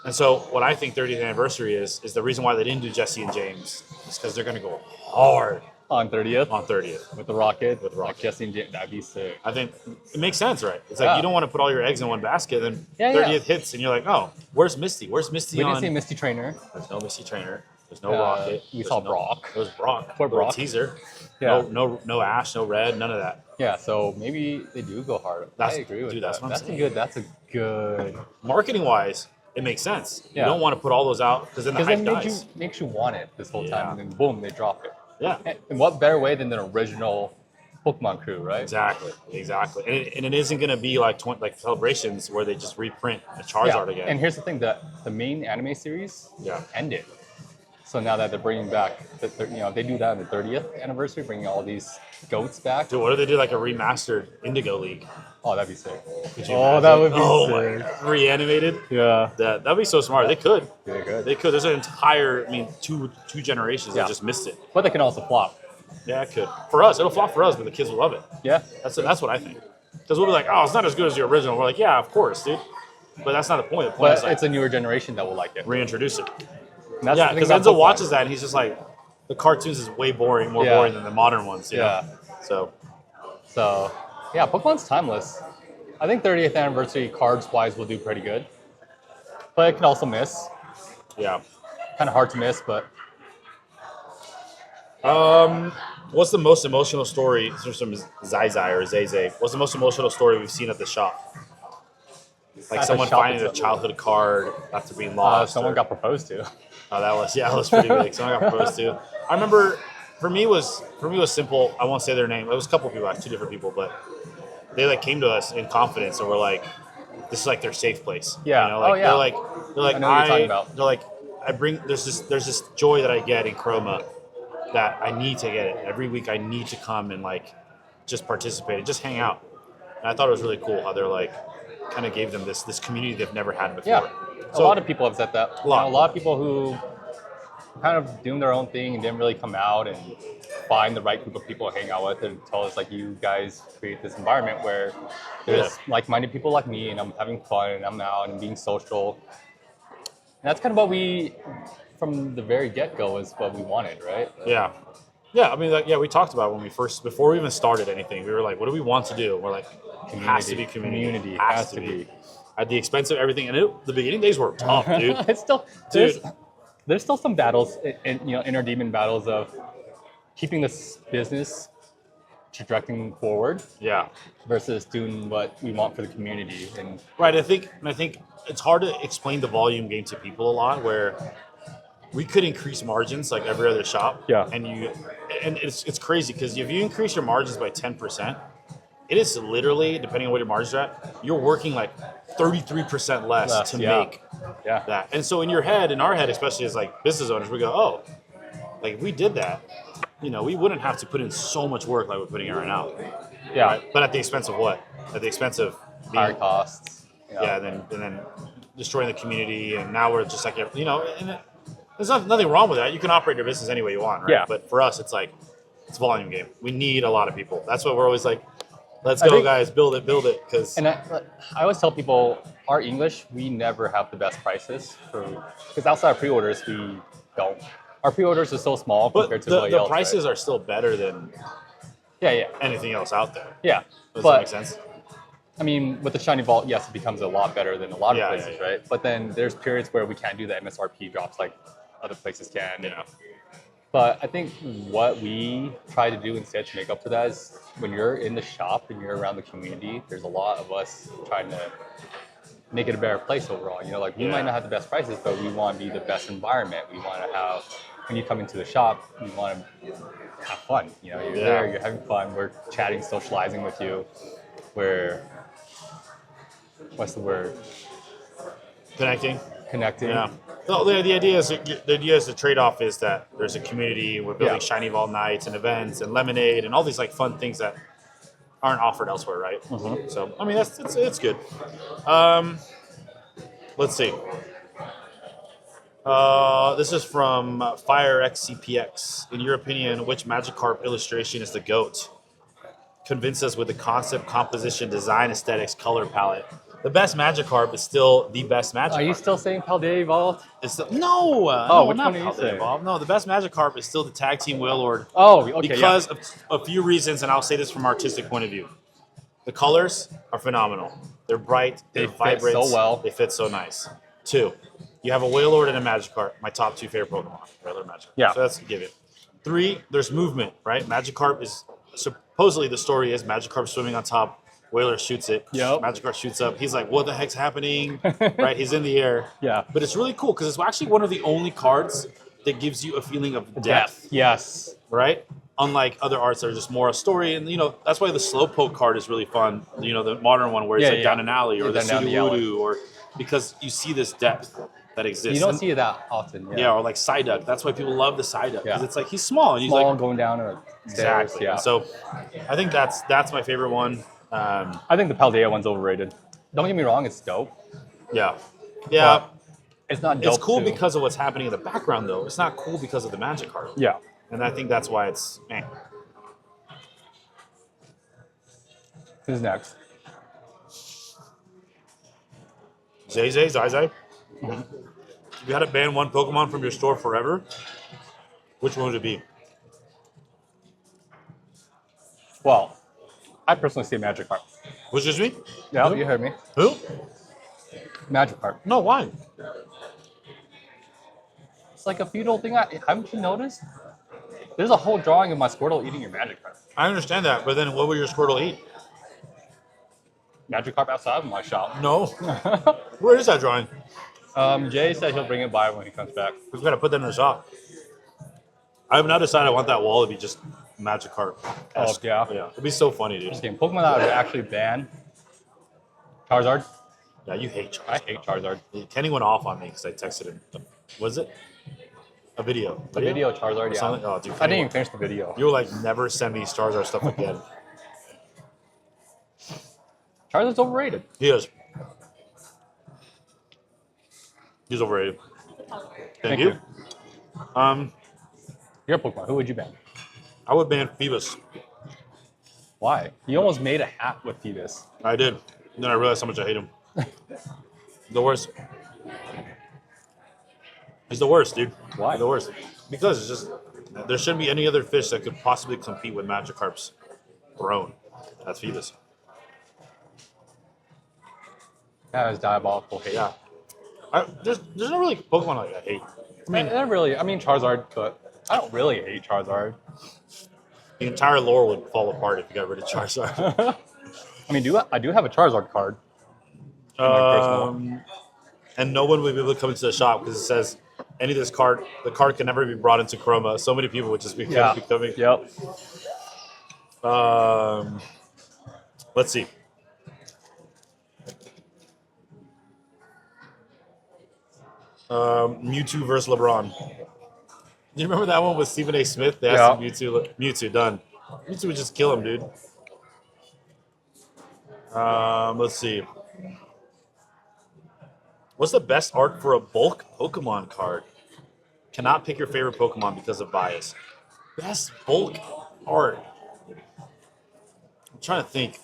And so what I think 30th anniversary is the reason why they didn't do Jesse and James is because they're going to go hard on 30th on 30th. with the Rocket, With the Rocket. like Jesse and James, that'd be sick. I think it makes sense, right? It's like Yeah. you don't want to put all your eggs in one basket, then Yeah, 30th hits, and you're like, oh, where's Misty? Where's Misty We on? didn't see Misty Trainer. There's no Misty Trainer. There's no Rocket. We There's saw no, Brock. There was Brock. Poor Little Brock. teaser. Yeah. No Ash, no Red, none of that. Yeah, so maybe they do go hard. I agree with dude, that. that's what I'm That's a saying. good. That's a good. Marketing wise, it makes sense. Yeah. You don't want to put all those out because then the Because hype it dies. makes you want it this whole Yeah. time, and then boom, they drop it. Yeah, And what better way than the original Pokemon crew, right? exactly. And it isn't going to be like Celebrations where they just reprint a Charizard again. And here's the thing: the main anime series Yeah. ended. So now that they're bringing back, they do that on the 30th anniversary, bringing all these goats back. Dude, what if they did like a remastered Indigo League? Oh, that'd be sick. Could you Oh, imagine? that would be oh sick. my God. Reanimated? Yeah, That'd be so smart. They could. yeah, good. They could. There's an entire, two generations Yeah. that just missed it. But they can also flop. Yeah, it could. For us, it'll flop for us, but the kids will love it. Yeah, That's what I think. Because we'll be like, oh, it's not as good as the original. We're like, yeah, of course, dude. But that's not the point. The point but is like it's a newer generation that will like it. reintroduce it. And that's Yeah, the thing because about Enzo Pokemon. watches that and he's just like, the cartoons is way more Yeah. boring than the modern ones. You Yeah. know? So, yeah, Pokemon's timeless. I think 30th anniversary cards-wise will do pretty good. But it can also miss. Yeah. Kind of hard to miss, but What's the most emotional story? This is from Zai or Zay. What's the most emotional story we've seen at the shop? Like At the someone shop finding a itself. childhood card after being lost. someone or- got proposed to. Oh, that was pretty big. Someone got proposed to. I remember for me it was simple. I won't say their name. It was a couple people, actually, 2 different people, but they like came to us in confidence and were like, "This is like their safe place." Yeah. You know, like, Oh, yeah. They're like I know what you're talking about. They're like, there's this joy that I get in Croma that I need to get it every week. I need to come and like just participate and just hang out. And I thought it was really cool how they're like kind of gave them this community they've never had before. Yeah. A So- lot of people have said that. A lot. A lot of people who kind of doing their own thing and didn't really come out and find the right group of people to hang out with and tell us like you guys create this environment where there's like-minded people like me and I'm having fun and I'm out and being social. And that's kind of what we, from the very get-go, is what we wanted, right? Yeah. I mean, like, we talked about it when before we even started anything, we were like, what do we want to do? We're like, it has to be community. Community Has to be. At the expense of everything. And the beginning days were tough, dude. It's still Dude. there's still some battles, inner demon battles of keeping this business trajecting forward Yeah. versus doing what we want for the community. And Right. I think it's hard to explain the volume game to people a lot where we could increase margins like every other shop. Yeah. And it's crazy because if you increase your margins by 10%, it is literally, depending on what your margins are at, you're working like 33% less to yeah. make yeah, that. And so in our head, especially as like business owners, we go, oh, like if we did that, we wouldn't have to put in so much work like we're putting in right now. yeah, Right? But at the expense of what? At the expense of higher costs. yeah, and then destroying the community, and now we're just like, there's nothing wrong with that. You can operate your business any way you want, right? Yeah. But for us, it's like, it's a volume game. We need a lot of people. That's why we're always like, let's I go, think- guys, build it, because And I always tell people, our English, we never have the best prices because outside of pre-orders, we don't. Our pre-orders are so small but compared to the everybody else. prices right? are still better than Yeah, anything else out there. yeah. Does that But make sense? I mean, with the shiny vault, yes, it becomes a lot better than a lot Yeah, of places, yeah. right? But then there's periods where we can't do the MSRP drops like other places can. Yeah. But I think what we try to do instead to make up for that is when you're in the shop and you're around the community, there's a lot of us trying to make it a better place overall. You know, like we Yeah. might not have the best prices, but we want to be the best environment. We want to have, when you come into the shop, you want to have fun. You know, you're Yeah. there, you're having fun. We're chatting, socializing with you. We're, what's the word? Connecting. Connecting. Yeah. No, the idea is the trade-off is that there's a community. We're building Yeah. shiny ball nights and events and lemonade and all these like fun things that aren't offered elsewhere, right? Mhm. So I mean it's good. Let's see. This is from FireXCPX. In your opinion, which Magikarp illustration is the GOAT? Convince us with the concept, composition, design, aesthetics, color palette. The best Magikarp is still the best Magikarp. Are you still saying Paldea evolved? It's still, no, which not one are you how they saying? evolve. No, the best Magikarp is still the tag team Wailord Oh, okay. because of a few reasons, and I'll say this from an artistic point of view. The colors are phenomenal. They're bright. They're They fit vibrant. so well. They fit so nice. 2, you have a Wailord and a Magikarp. My top 2 favorite Pokemon. Regular Magikarp. Yeah. So that's a give it. 3, there's movement, right? Magikarp is supposedly the story is Magikarp swimming on top. Wailord shoots it. Yep. Magikarp shoots up. He's like, "What the heck's happening?" Right? He's in the air. Yeah. But it's really cool because it's actually one of the only cards that gives you a feeling of depth, Yes. right? Unlike other arts that are just more a story, and that's why the Slowpoke card is really fun. The modern one where it's like down an alley, or Yeah, the down the alley. Sudowoodo, or because you see this depth that exists. You don't And- see it that often. yeah, or like Psyduck. That's why people love the Psyduck because Yeah. it's like he's small and he's Small like going down a stairs. exactly. Yeah. And so I think that's my favorite one. I think the Paldea one's overrated. Don't get me wrong, it's dope. Yeah. But it's not dope. It's cool to- because of what's happening in the background, though. It's not cool because of the magic card. Yeah. And I think that's why it's. Who's next? Zay, If you had to ban one Pokemon from your store forever, which one would it be? Well, I personally say Magikarp. Was just me? Yeah, Who? you heard me. Who? Magikarp. No, why? It's like a feudal thing. Haven't you noticed? There's a whole drawing of my Squirtle eating your Magikarp. I understand that, but then what would your Squirtle eat? Magikarp outside of my shop. No. Where is that drawing? Jay said he'll bring it by when he comes back. We've got to put that in the shop. I have now decided I want that wall to be just Magikarp. Oh, yeah? Yeah. It'd be so funny, dude. Okay, Pokemon that would actually ban Charizard. Yeah, you hate I Charizard. hate Charizard. Kenny went off on me because I texted him. Was it? A video. The video Charizard, yeah. Something? Oh, dude, I Kenny didn't even went- finish the video. You were like, never send me Charizard stuff again. Charizard's overrated. He is. He's overrated. Thank you. Your Pokemon, who would you ban? I would ban Phoebus. Why? You almost made a hat with Phoebus. I did. Then I realized how much I hate him. The worst. He's the worst, dude. Why? The worst. Because it's just there shouldn't be any other fish that could possibly compete with Magikarp's throne. That's Phoebus. That is diabolical hate. Yeah. There's no really Pokemon like I hate. I mean, Charizard, but I don't really hate Charizard. The entire lore would fall apart if you got rid of Charizard. I mean, I do have a Charizard card. And no one would be able to come into the shop because it says any of this card, the card can never be brought into Croma. So many people would just be coming. Yep. Let's see. Mewtwo versus LeBron. Do you remember that one with Stephen A. Smith? They asked him Mewtwo, done. Mewtwo would just kill him, dude. Let's see. What's the best art for a bulk Pokemon card? Cannot pick your favorite Pokemon because of bias. Best bulk art. I'm trying to think.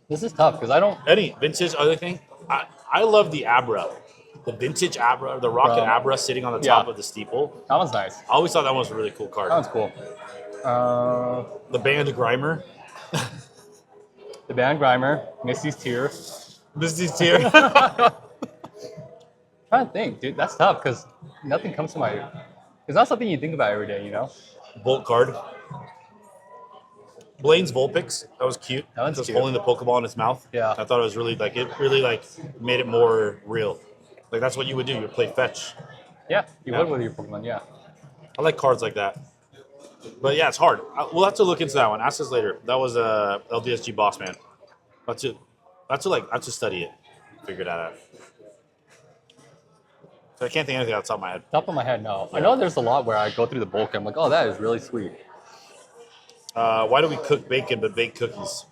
This is tough because I don't. Any vintage other thing? I love the Abra. The vintage Abra, the Rocket Abra sitting on the top of the steeple. That one's nice. I always thought that one was a really cool card. That one's cool. The Band Grimer. The Band Grimer, Misty's Tear. Misty's Tear. Trying to think, dude. That's tough because nothing comes to my. It's not something you think about every day, you know. Bolt card. Blaine's Vulpix, that was cute. That one's Just cute. holding the Pokeball in its mouth. Yeah. I thought it was really like, it really like made it more real. Like that's what you would do. You would play fetch. Yeah, you Yeah. would with your Pokemon, yeah. I like cards like that. But yeah, it's hard. We'll have to look into that one. Ask us later. That was LDSG Boss Man. I have to study it, figure that out. So I can't think of anything off the top of my head. Top of my head, no. I know there's a lot where I go through the bulk and I'm like, oh, that is really sweet. Why do we cook bacon but bake cookies?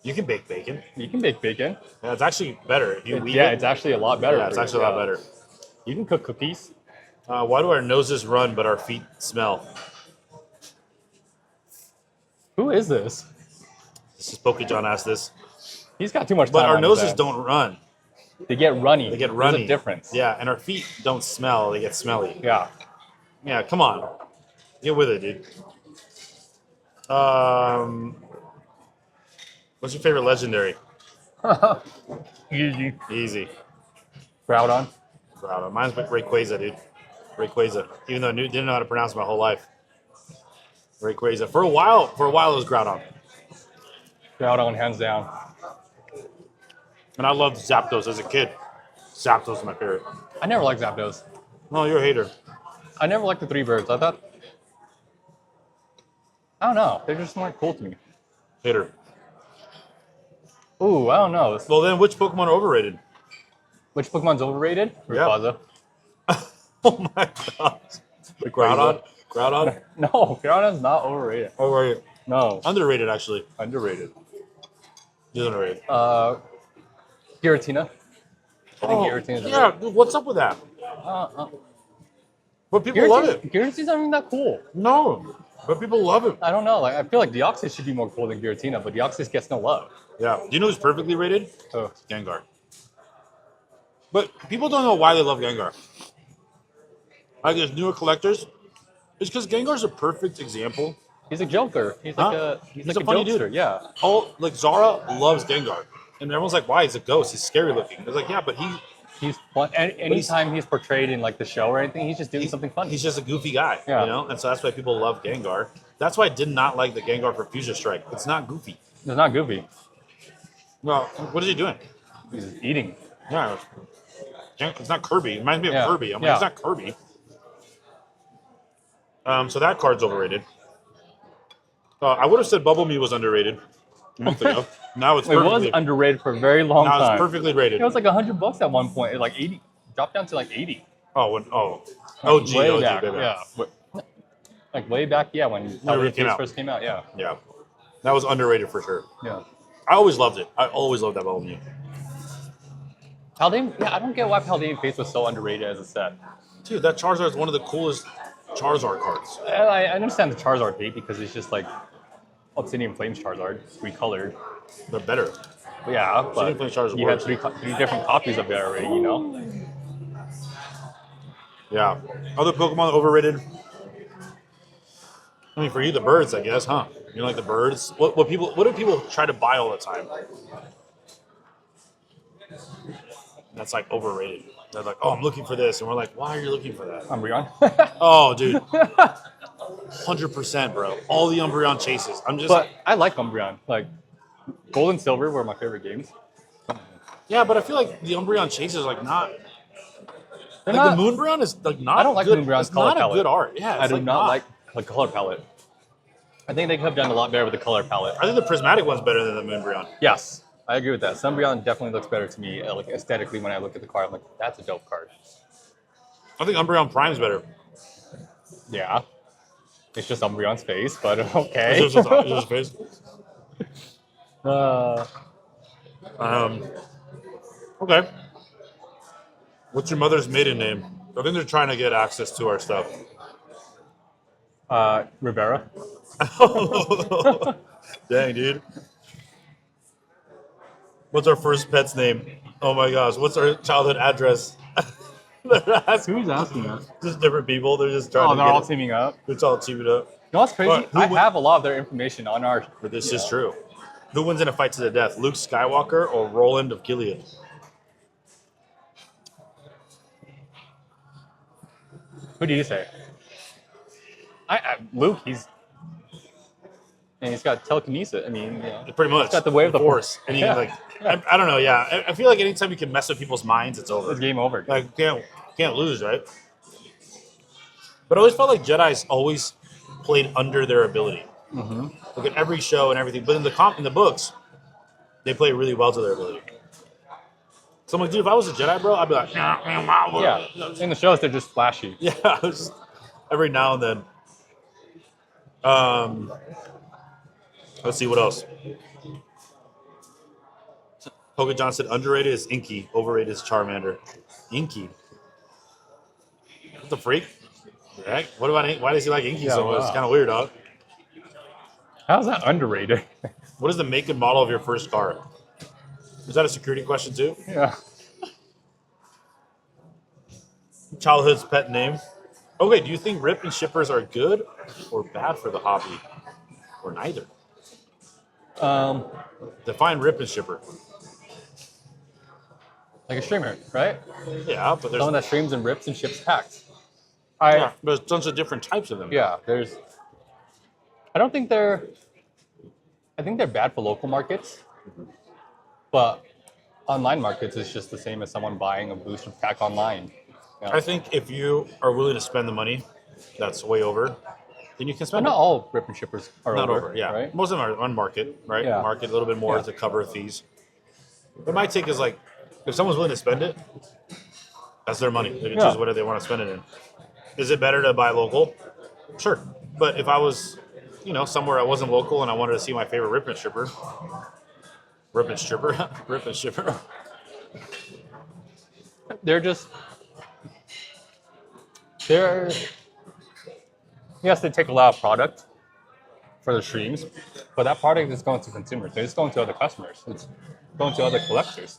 You can bake bacon. You can bake bacon. Yeah, it's actually better if you weave Yeah, it. it's actually a lot better. Yeah, it's for you, actually a lot better. You can cook cookies. Why do our noses run but our feet smell? Who is this? This is Pokejohn asked this. He's got too much time. But our on his noses hands. don't run. They get runny. They get runny. There's a difference. Yeah, and our feet don't smell. They get smelly. Yeah. Yeah, come on. Get with it, dude. What's your favorite legendary? Easy. Easy. Groudon. Groudon. Mine's Rayquaza, dude. Rayquaza. Even though I didn't know how to pronounce it my whole life. Rayquaza. For a while, it was Groudon. Groudon, hands down. And I loved Zapdos as a kid. Zapdos was my favorite. I never liked Zapdos. No, you're a hater. I never liked the three birds. I thought, I don't know. They just weren't cool to me. Hater. Ooh, I don't know. Well, then which Pokemon are overrated? Which Pokemon's overrated? Yeah. Rayquaza. Oh my god. Groudon? Groudon? No, Groudon's not overrated. Overrated. No, Underrated, actually. underrated. He's underrated. Giratina. I think Giratina's Oh, yeah, dude, what's up with that? But people love it. Giratina's not even that cool. No, but people love it. I don't know. Like I feel like Deoxys should be more cool than Giratina, but Deoxys gets no love. Yeah. Do you know who's perfectly rated? Oh. Gengar. But people don't know why they love Gengar. Like there's newer collectors. It's because Gengar's a perfect example. He's a joker. He's like He's like a funny dude. jokester. Yeah. Oh, like Zara loves Gengar, and everyone's like, "Why? He's a ghost. He's scary looking." It's like, yeah, but He's fun. Anytime he's portrayed in like the show or anything, he's just doing something funny. he's just a goofy guy, Yeah. you know. And so that's why people love Gengar. That's why I did not like the Gengar for Fusion Strike. It's not goofy. It's not goofy. Well, what is he doing? He's eating. Yeah, it's not Kirby. It reminds me of Yeah. Kirby. I'm like, Yeah. it's not Kirby. So that card's overrated. I would have said Bubble Me was underrated a month ago. Now it's It was perfectly, underrated for a very long now time. it's perfectly rated. It was like $100 at one point. It like 80, dropped down to like 80. Oh, way OG, back, baby. yeah. Like way back, yeah, when it Paldean came Fates out. first came out, yeah. Yeah, that was underrated for sure. Yeah. I always loved it. I always loved that Bubble Me. Paldean, yeah, I don't get why Paldean Fates was so underrated as a set. Dude, that Charizard is one of the coolest Charizard cards. I understand the Charizard hate because it's just like Obsidian Flames Charizard, recolored. They're better. Yeah, Obsidian but Flames Charizard you works. had three different copies of it already, you know? Yeah. Other Pokemon overrated? I mean, for you, the birds, I guess, huh? You like the birds? What do people try to buy all the time? That's like overrated. They're like, oh, I'm looking for this, and we're like, why are you looking for that? Umbreon. Oh, dude, 100%, bro. All the Umbreon chases. I'm just, But I like Umbreon. Like, Gold and Silver were my favorite games. yeah, but I feel like the Umbreon chases like not. They're Like not, the Moonbreon is like not. I don't like good. Moonbreon's It's color not a palette. good art. Yeah, it's I do like not like the color palette. I think they could have done a lot better with the color palette. I think the prismatic one's better than the Moonbreon. Yes, I agree with that. Umbreon definitely looks better to me, like aesthetically. When I look at the card, I'm like, that's a dope card. I think Umbreon Prime's better. Yeah, it's just Umbreon's face, but okay. It's just face. Okay. What's your mother's maiden name? I think they're trying to get access to our stuff. Rivera. Dang, dude. What's our first pet's name? Oh my gosh. What's our childhood address? They're asking Who's asking that? just different people. They're just trying Oh, to they're get all it. teaming up. It's all teamed up. You know what's crazy? But who I win- have a lot of their information on our. But this is true. Who wins in a fight to the death? Luke Skywalker or Roland of Gilead? Who do you say? Luke, he's got telekinesis. I mean, Pretty much. he's got the way of the Force. And you can, like, I don't know. Yeah, I feel like anytime you can mess with people's minds, it's over. It's game over. Like, can't lose, right? But I always felt like Jedi's always played under their ability. Mm-hmm. Look at every show and everything. But in the books, they play really well to their ability. So I'm like, dude, if I was a Jedi, bro, I'd be like, Yeah. In the shows, they're just flashy. yeah, just every now and then. Let's see what else. Poke John said underrated is Inky, overrated is Charmander. Inky. What the freak? Heck? What about why does he like Inky so much? It's kind of weird, dog. How's that underrated? What is the make and model of your first car? Is that a security question too? Yeah. Childhood's pet name. Okay, do you think rip and shippers are good or bad for the hobby? Or neither? Define rip and shipper. Like a streamer, right? Yeah, but there's Someone that streams and rips and ships packs. yeah, there's tons of different types of them. Yeah, I don't think I think they're bad for local markets, but online markets is just the same as someone buying a booster pack online. Yeah. I think if you are willing to spend the money, that's way over, then you can spend Not it. all rip and shippers are Not over, yeah. right? Most of them are on market, right? Yeah. Market a little bit more Yeah. to cover fees. But my take is like, if someone's willing to spend it, that's their money. They can Yeah. choose whatever they want to spend it in. Is it better to buy local? Sure. But if I was, somewhere I wasn't local and I wanted to see my favorite rip and shipper, rip and shipper, Yes, they take a lot of product for the streams, but that product is going to consumers. It's going to other customers. It's going to other collectors.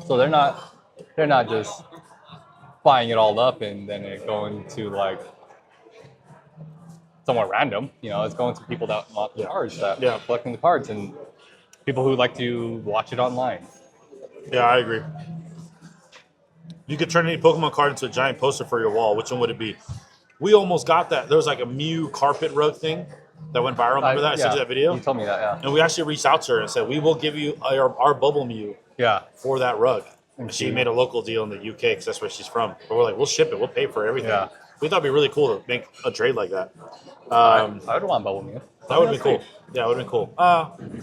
So they're not just buying it all up and then it going to like somewhere random. It's going to people that want the cards, that are collecting the cards, and people who like to watch it online. Yeah, I agree. You could turn any Pokemon card into a giant poster for your wall. Which one would it be? We almost got that. There was like a Mew carpet rug thing that went viral. Remember that? I sent you that video. You told me that, yeah. And we actually reached out to her and said, we will give you our Bubble Mew Yeah. for that rug. And And she she- made a local deal in the UK because that's where she's from. But we're like, we'll ship it. We'll pay for everything. Yeah. We thought it'd be really cool to make a trade like that. I would want Bubble Mew. That would be cool. Yeah, it would have been cool.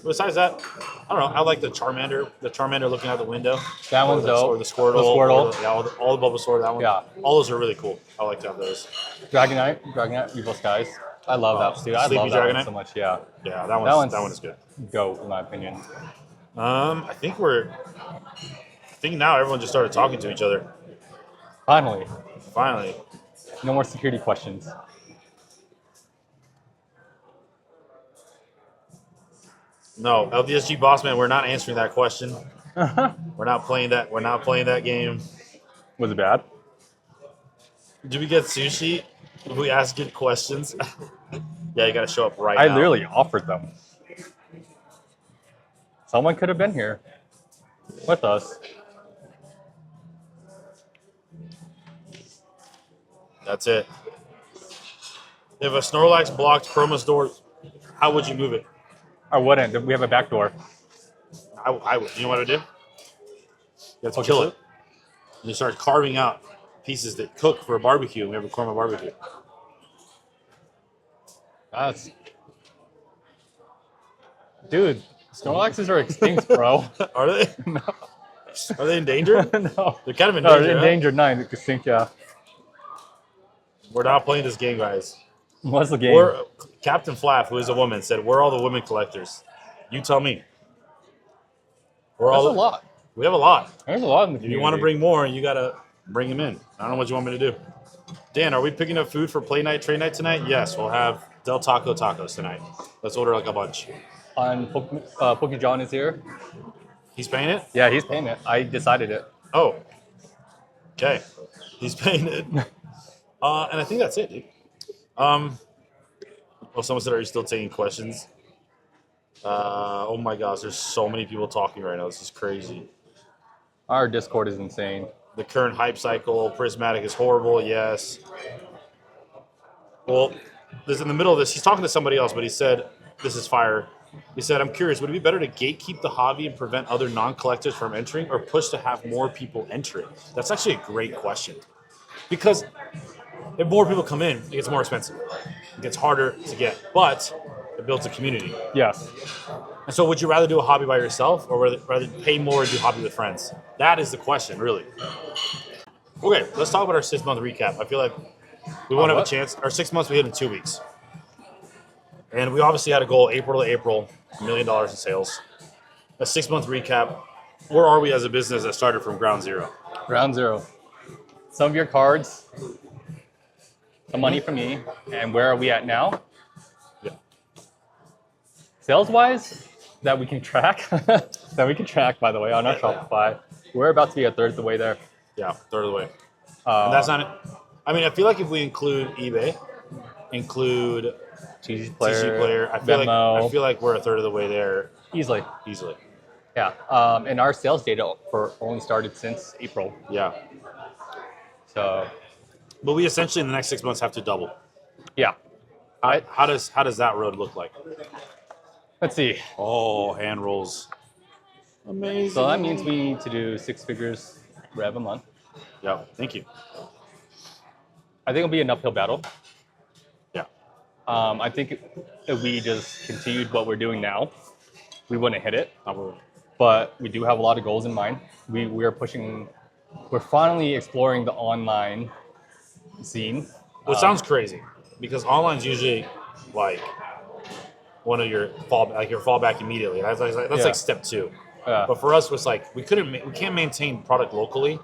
Besides that, I don't know. I like the Charmander looking out the window. That one's dope. Or the Squirtle. The Squirtle. All the Bulbasaur, that one. Yeah. All those are really cool. I like to have those. Dragonite, Evil Skies. I love that, dude. I Sleepy love that one Dragonite? so much, yeah. Yeah, That one's- that one is good. Go, in my opinion. I think now everyone just started talking to each other. Finally, Finally. no more security questions. No, LDSG Bossman, we're not answering that question. We're not playing that. We're not playing that game. Was it bad? Did we get sushi? Did we ask good questions? Yeah, you got to show up right I now. literally offered them. Someone could have been here with us. That's it. If a Snorlax blocked Chroma's door, how would you move it? I wouldn't. We have a back door. I would. You know what I would do? You have to kill it. And you start carving out pieces that cook for a barbecue. And we have a Chroma barbecue. That's... Dude, Snorlaxes are extinct, bro. Are they? No. Are they endangered? No. They're kind of No, endangered. they're huh? endangered 9, extinct, yeah. We're not playing this game, guys. What's the game? Captain Flaff, who is a woman, said, "We're all the women collectors." You tell me. We're That's all a lot. We have a lot. There's a lot in the If community. you want to bring more, you gotta bring them in. I don't know what you want me to do. Dan, are we picking up food for play night, trade night tonight? Yes, we'll have Del Taco tacos tonight. Let's order like a bunch. Poke John is here. He's paying it? Yeah, he's paying it. I decided it. Oh. Okay. He's paying it. And I think that's it, dude. Well, someone said, are you still taking questions? Oh my gosh, there's so many people talking right now. This is crazy. Our Discord is insane. The current hype cycle, Prismatic is horrible, yes. Well, this in the middle of this, he's talking to somebody else, but he said, "This is fire." He said, "I'm curious. Would it be better to gatekeep the hobby and prevent other non-collectors from entering, or push to have more people enter it?" That's actually a great question, because if more people come in, it gets more expensive. It gets harder to get, but it builds a community. Yes. And so, would you rather do a hobby by yourself, or rather pay more and do hobby with friends? That is the question, really. Okay, let's talk about our 6-month recap. I feel like we won't have a chance. Our 6 months we hit in 2 weeks. And we obviously had a goal, April to April, $1 million in sales. A 6-month recap. Where are we as a business that started from ground zero? Ground zero. Some of your cards, some money from me, and where are we at now? Yeah. Sales-wise, that we can track, by the way, on our Shopify, we're about to be a third of the way there. Yeah, third of the way. And that's not it. I mean, I feel like if we include eBay, include TG TC Player, I feel like we're a third of the way there easily. Yeah, and our sales data only started since April. Yeah. So, but we essentially in the next 6 months have to double. yeah. How does that road look like? Let's see. Oh, hand rolls. Amazing. So that means we need to do 6 figures rev a month. Yeah, thank you. I think it'll be an uphill battle. Yeah. I think if we just continued what we're doing now, we wouldn't hit it. But we do have a lot of goals in mind. We're finally exploring the online scene. Which sounds crazy, because online's usually like one of your fallback immediately. That's like step 2. But for us, it's like we can't maintain product locally,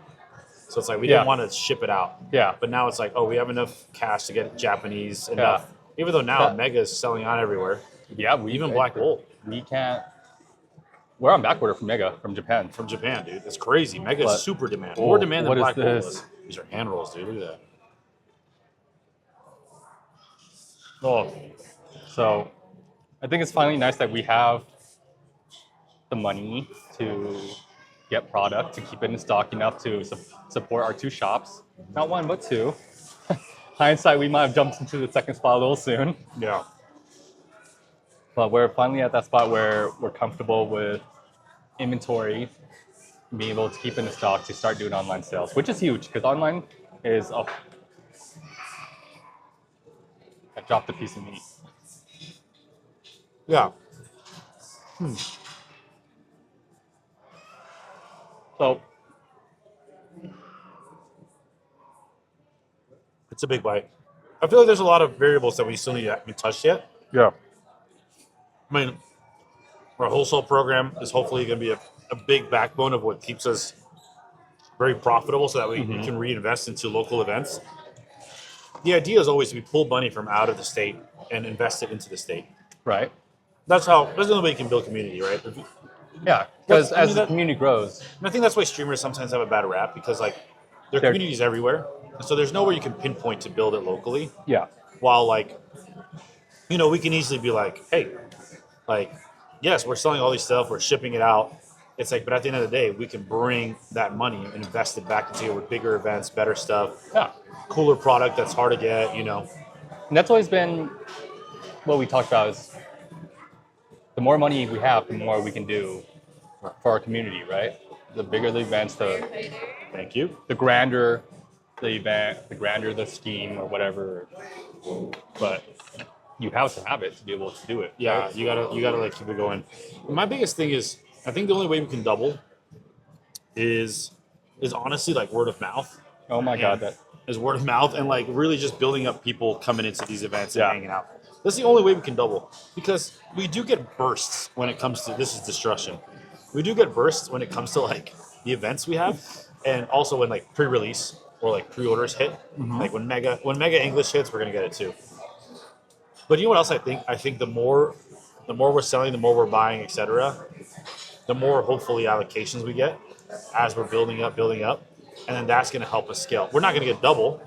so it's like we didn't want to ship it out. Yeah. But now it's like, oh, we have enough cash to get Japanese enough. Even though now Mega is selling out everywhere. Yeah, even Black Gold. We can't. We're on back order from Mega from Japan. From Japan, dude. It's crazy. Mega is super demand. Oh, More demand than what Black is Gold this? is. These are hand rolls, dude. Look at that. Oh, so I think it's finally nice that we have the money to get product, to keep it in stock enough to support our 2 shops. Not 1, but 2. Hindsight, we might have jumped into the second spot a little soon. Yeah. But we're finally at that spot where we're comfortable with inventory, being able to keep it in stock to start doing online sales, which is huge because online is I dropped a piece of meat. Yeah. So It's a big bite. I feel like there's a lot of variables that we still need to haven't touched yet. yeah, I mean, our wholesale program is hopefully going to be a big backbone of what keeps us very profitable so that we can reinvest into local events. The idea is always to pull money from out of the state and invest it into the state. right. That's the only way you can build community, right? Yeah, because as the community grows, And I think that's why streamers sometimes have a bad rap, because like their community's everywhere. And so there's nowhere you can pinpoint to build it locally. yeah, While like, we can easily be like, hey, like, yes, we're selling all these stuff, we're shipping it out. It's like, but at the end of the day, we can bring that money and invest it back into with bigger events, better stuff, cooler product that's hard to get, And that's always been what we talked about is the more money we have, the more we can do for our community, right? The bigger the events, Thank you. the grander the event, the grander the scheme or whatever. But you have to have it to be able to do it. Yeah, right? you gotta like keep it going. My biggest thing is, I think the only way we can double is honestly like word of mouth. Oh my God, that is word of mouth and like really just building up people coming into these events and hanging out. That's the only way we can double, because we do get bursts when it comes to this is destruction. We do get bursts when it comes to like the events we have, and also when like pre-release or like pre-orders hit. Like when Mega English hits, we're gonna get it too. But you know what else I think? I think the more we're selling, the more we're buying, etc. The more hopefully allocations we get as we're building up, and then that's gonna help us scale. We're not gonna get double.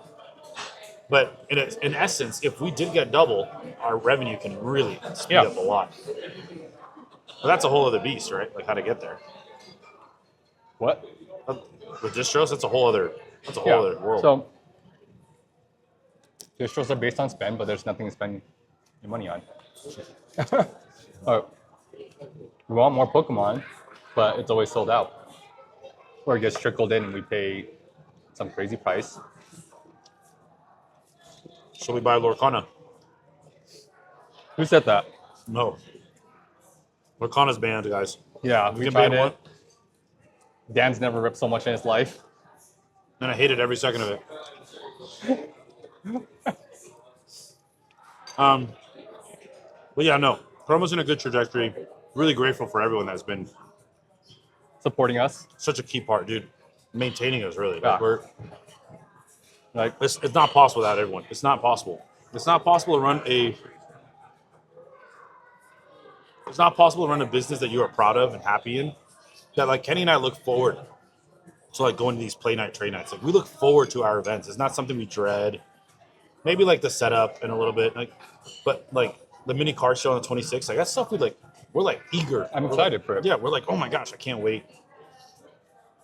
But in essence, if we did get double, our revenue can really speed up a lot. But that's a whole other beast, right? Like how to get there. what? With distros, that's a whole other world. So Distros are based on spend, but there's nothing to spend your money on. We want more Pokemon, but it's always sold out. Or it gets trickled in and we pay some crazy price. So we buy Lorcana. Who said that? No. Lorcana's banned, guys. Yeah, we can tried ban one. it. Dan's never ripped so much in his life. And I hated every second of it. But yeah, no. Chroma's in a good trajectory. Really grateful for everyone that's been Supporting us. such a key part, dude. Maintaining us, really. Yeah. Like it's not possible without everyone. It's not possible. It's not possible to run a. It's not possible to run a business that you are proud of and happy in. That like Kenny and I look forward to like going to these play night, trade nights. Like we look forward to our events. It's not something we dread. Maybe like the setup and a little bit like, but like the mini car show on the 26th, like that stuff we're like eager. I'm excited for it. Yeah, we're like, oh my gosh, I can't wait.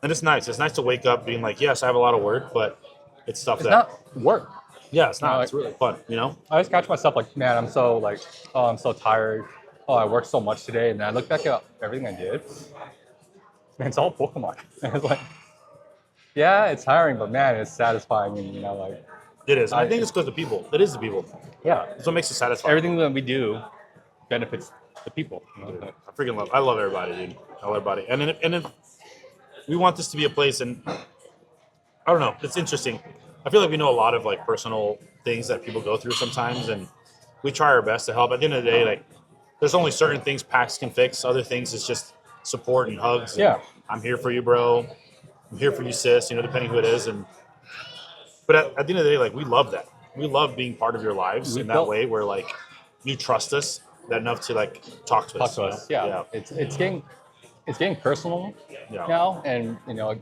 And it's nice. It's nice to wake up being like, yes, I have a lot of work, but it's stuff It's that not work. yeah, it's not. No, It's really fun, you know? I just catch myself like, man, I'm so tired. Oh, I worked so much today. And then I look back at everything I did. Man, it's all Pokemon. And it's like, yeah, it's tiring, but man, it's satisfying. And, you know, like, It is. I think it's because the people. It is the people. yeah, That's what makes it satisfying. everything that we do benefits the people. You know? I love everybody, dude. I love everybody. And if we want this to be a place, and I don't know, it's interesting. I feel like we know a lot of like personal things that people go through sometimes, and we try our best to help. At the end of the day, like there's only certain things PAX can fix. Other things is just support and hugs. Yeah. I'm here for you, bro. I'm here for you, sis. You know, depending who it is. But at the end of the day, like we love that. We love being part of your lives in that way, where like you trust us that enough to like talk to us. Talk to us. you know? Yeah. It's getting personal Yeah. now, and you know,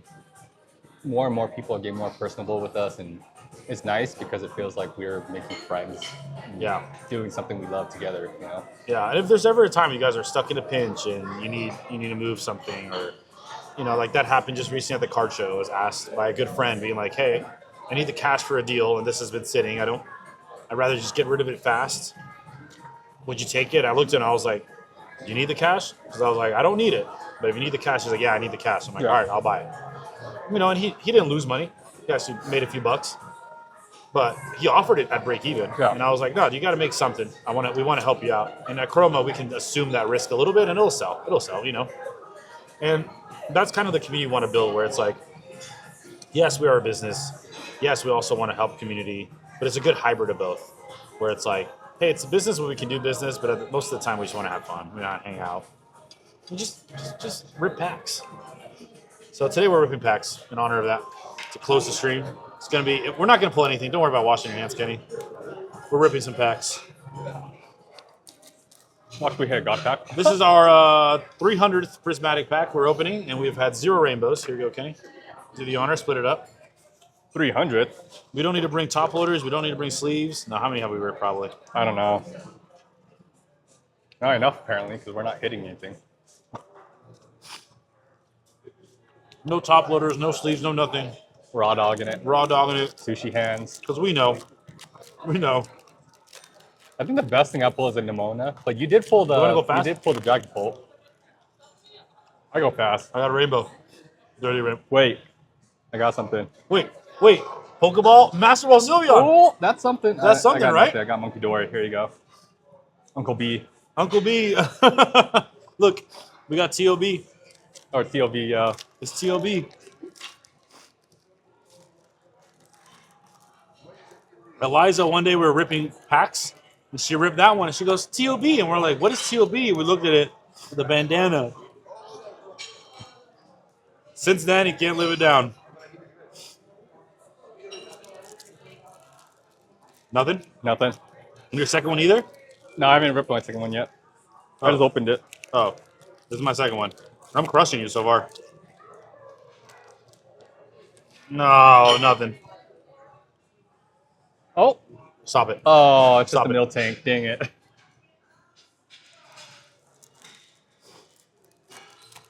more and more people are getting more personable with us, and it's nice because it feels like we're making friends. And Yeah. doing something we love together. You know. Yeah, and if there's ever a time you guys are stuck in a pinch and you need to move something, or you know, like that happened just recently at the card show. I was asked by a good friend, being like, "Hey, I need the cash for a deal, and this has been sitting. I'd rather just get rid of it fast. Would you take it?" I looked at it and I was like, "Do you need the cash?" Because I was like, "I don't need it, but if you need the cash," he's like, "Yeah, I need the cash." I'm like, Yeah. "All right, I'll buy it." You know, and he didn't lose money. He actually made a few bucks. But he offered it at break even, Yeah. and I was like, "No, you got to make something. We want to help you out." And at Croma, we can assume that risk a little bit, and it'll sell. It'll sell, you know. And that's kind of the community you want to build, where it's like, yes, we are a business. Yes, we also want to help community, but it's a good hybrid of both, where it's like, hey, it's a business where we can do business, but most of the time we just want to have fun. We want to hang out. And just rip packs. So today we're ripping packs in honor of that to close the stream. It's going to be, we're not going to pull anything. Don't worry about washing your hands, Kenny. We're ripping some packs. Watch we hit God pack. This is our 300th prismatic pack we're opening, and we've had 0 rainbows. Here you go, Kenny. Do the honor, split it up. 300. We don't need to bring top loaders. We don't need to bring sleeves. No, how many have we ripped, probably? I don't know. Not enough apparently, because we're not hitting anything. No top loaders, no sleeves, no nothing. Raw dogging it. Raw dogging it, Sushi hands. because we know. We know. I think the best thing I pull is a Nimona. But you did pull the. You wanna go fast? You did pull the Dragon Bolt. I go fast. I got a rainbow. Dirty rainbow. Wait, I got something. Wait. Pokeball, Master Ball Sylveon. Oh, that's something. That's something, I got right? nothing. I got Monkey Dory. Here you go. Uncle B. Uncle B. Look, we got TOB. Or TOV. It's TOB. Eliza, one day we were ripping packs, and she ripped that one, and she goes, TOB. And we're like, what is TOB? We looked at it, the bandana. Since then, he can't live it down. Nothing? Nothing. And your second one either? No, I haven't ripped my second one yet. I just opened it. Oh, this is my second one. I'm crushing you so far. No, nothing. Oh. Stop it. Oh, it's Stop just a it. milk tank. Dang it.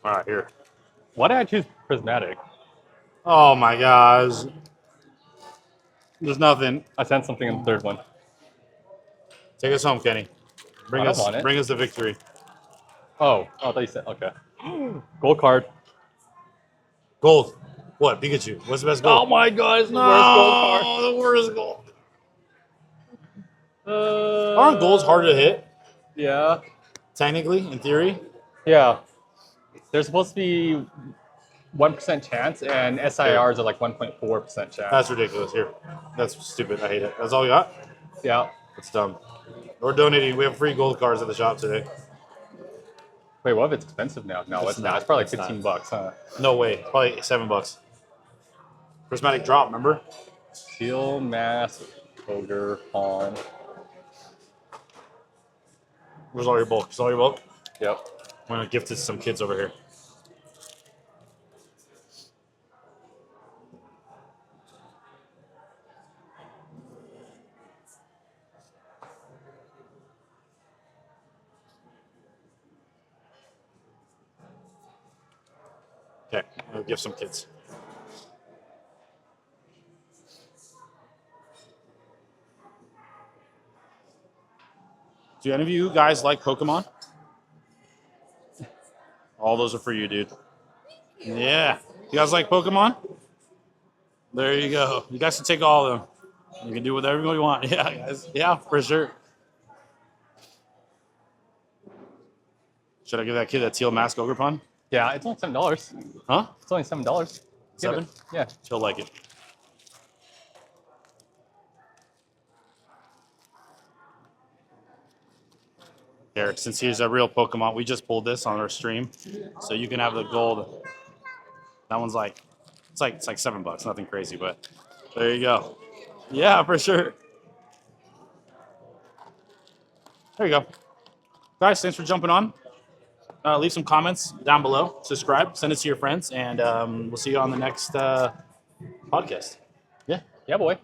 All right, here. Why did I choose prismatic? Oh my gosh. There's nothing. I sent something in the third one. Take us home, Kenny. Bring I don't us want it. bring us the victory. Oh, I thought you said, okay. Gold card. Gold. What? Pikachu. What's the best gold? Oh my god, it's the no, worst gold card. the worst gold. Aren't golds harder to hit? Yeah. Technically, in theory. Yeah. There's supposed to be 1% chance, and SIRs are like 1.4% chance. That's ridiculous. Here. That's stupid. I hate it. That's all we got? Yeah. That's dumb. We're donating. We have free gold cards at the shop today. Wait, what if it's expensive now? No, It's it's not. not. It's probably like It's $15, not. huh? No way. Probably $7. Prismatic drop, remember? Steel, mass, ogre, pawn. Where's all your bulk? Is all your bulk? Yep. I'm gonna gift it to some kids over here. Okay, I'm gonna gift some kids. Do any of you guys like Pokemon? All those are for you, dude. Yeah. You guys like Pokemon? There you go. You guys can take all of them. You can do whatever you want. Yeah, guys. Yeah, for sure. Should I give that kid a teal mask ogre pun? Yeah, it's only $7. Huh? It's only $7. Give $7? it. Yeah. He'll like it. Here, since he's a real Pokemon, we just pulled this on our stream, so you can have the gold. That one's like, it's like $7, nothing crazy, but there you go. Yeah, for sure. There you go, guys. Thanks for jumping on. Leave some comments down below. Subscribe, send it to your friends, and we'll see you on the next podcast. Yeah. Yeah, boy.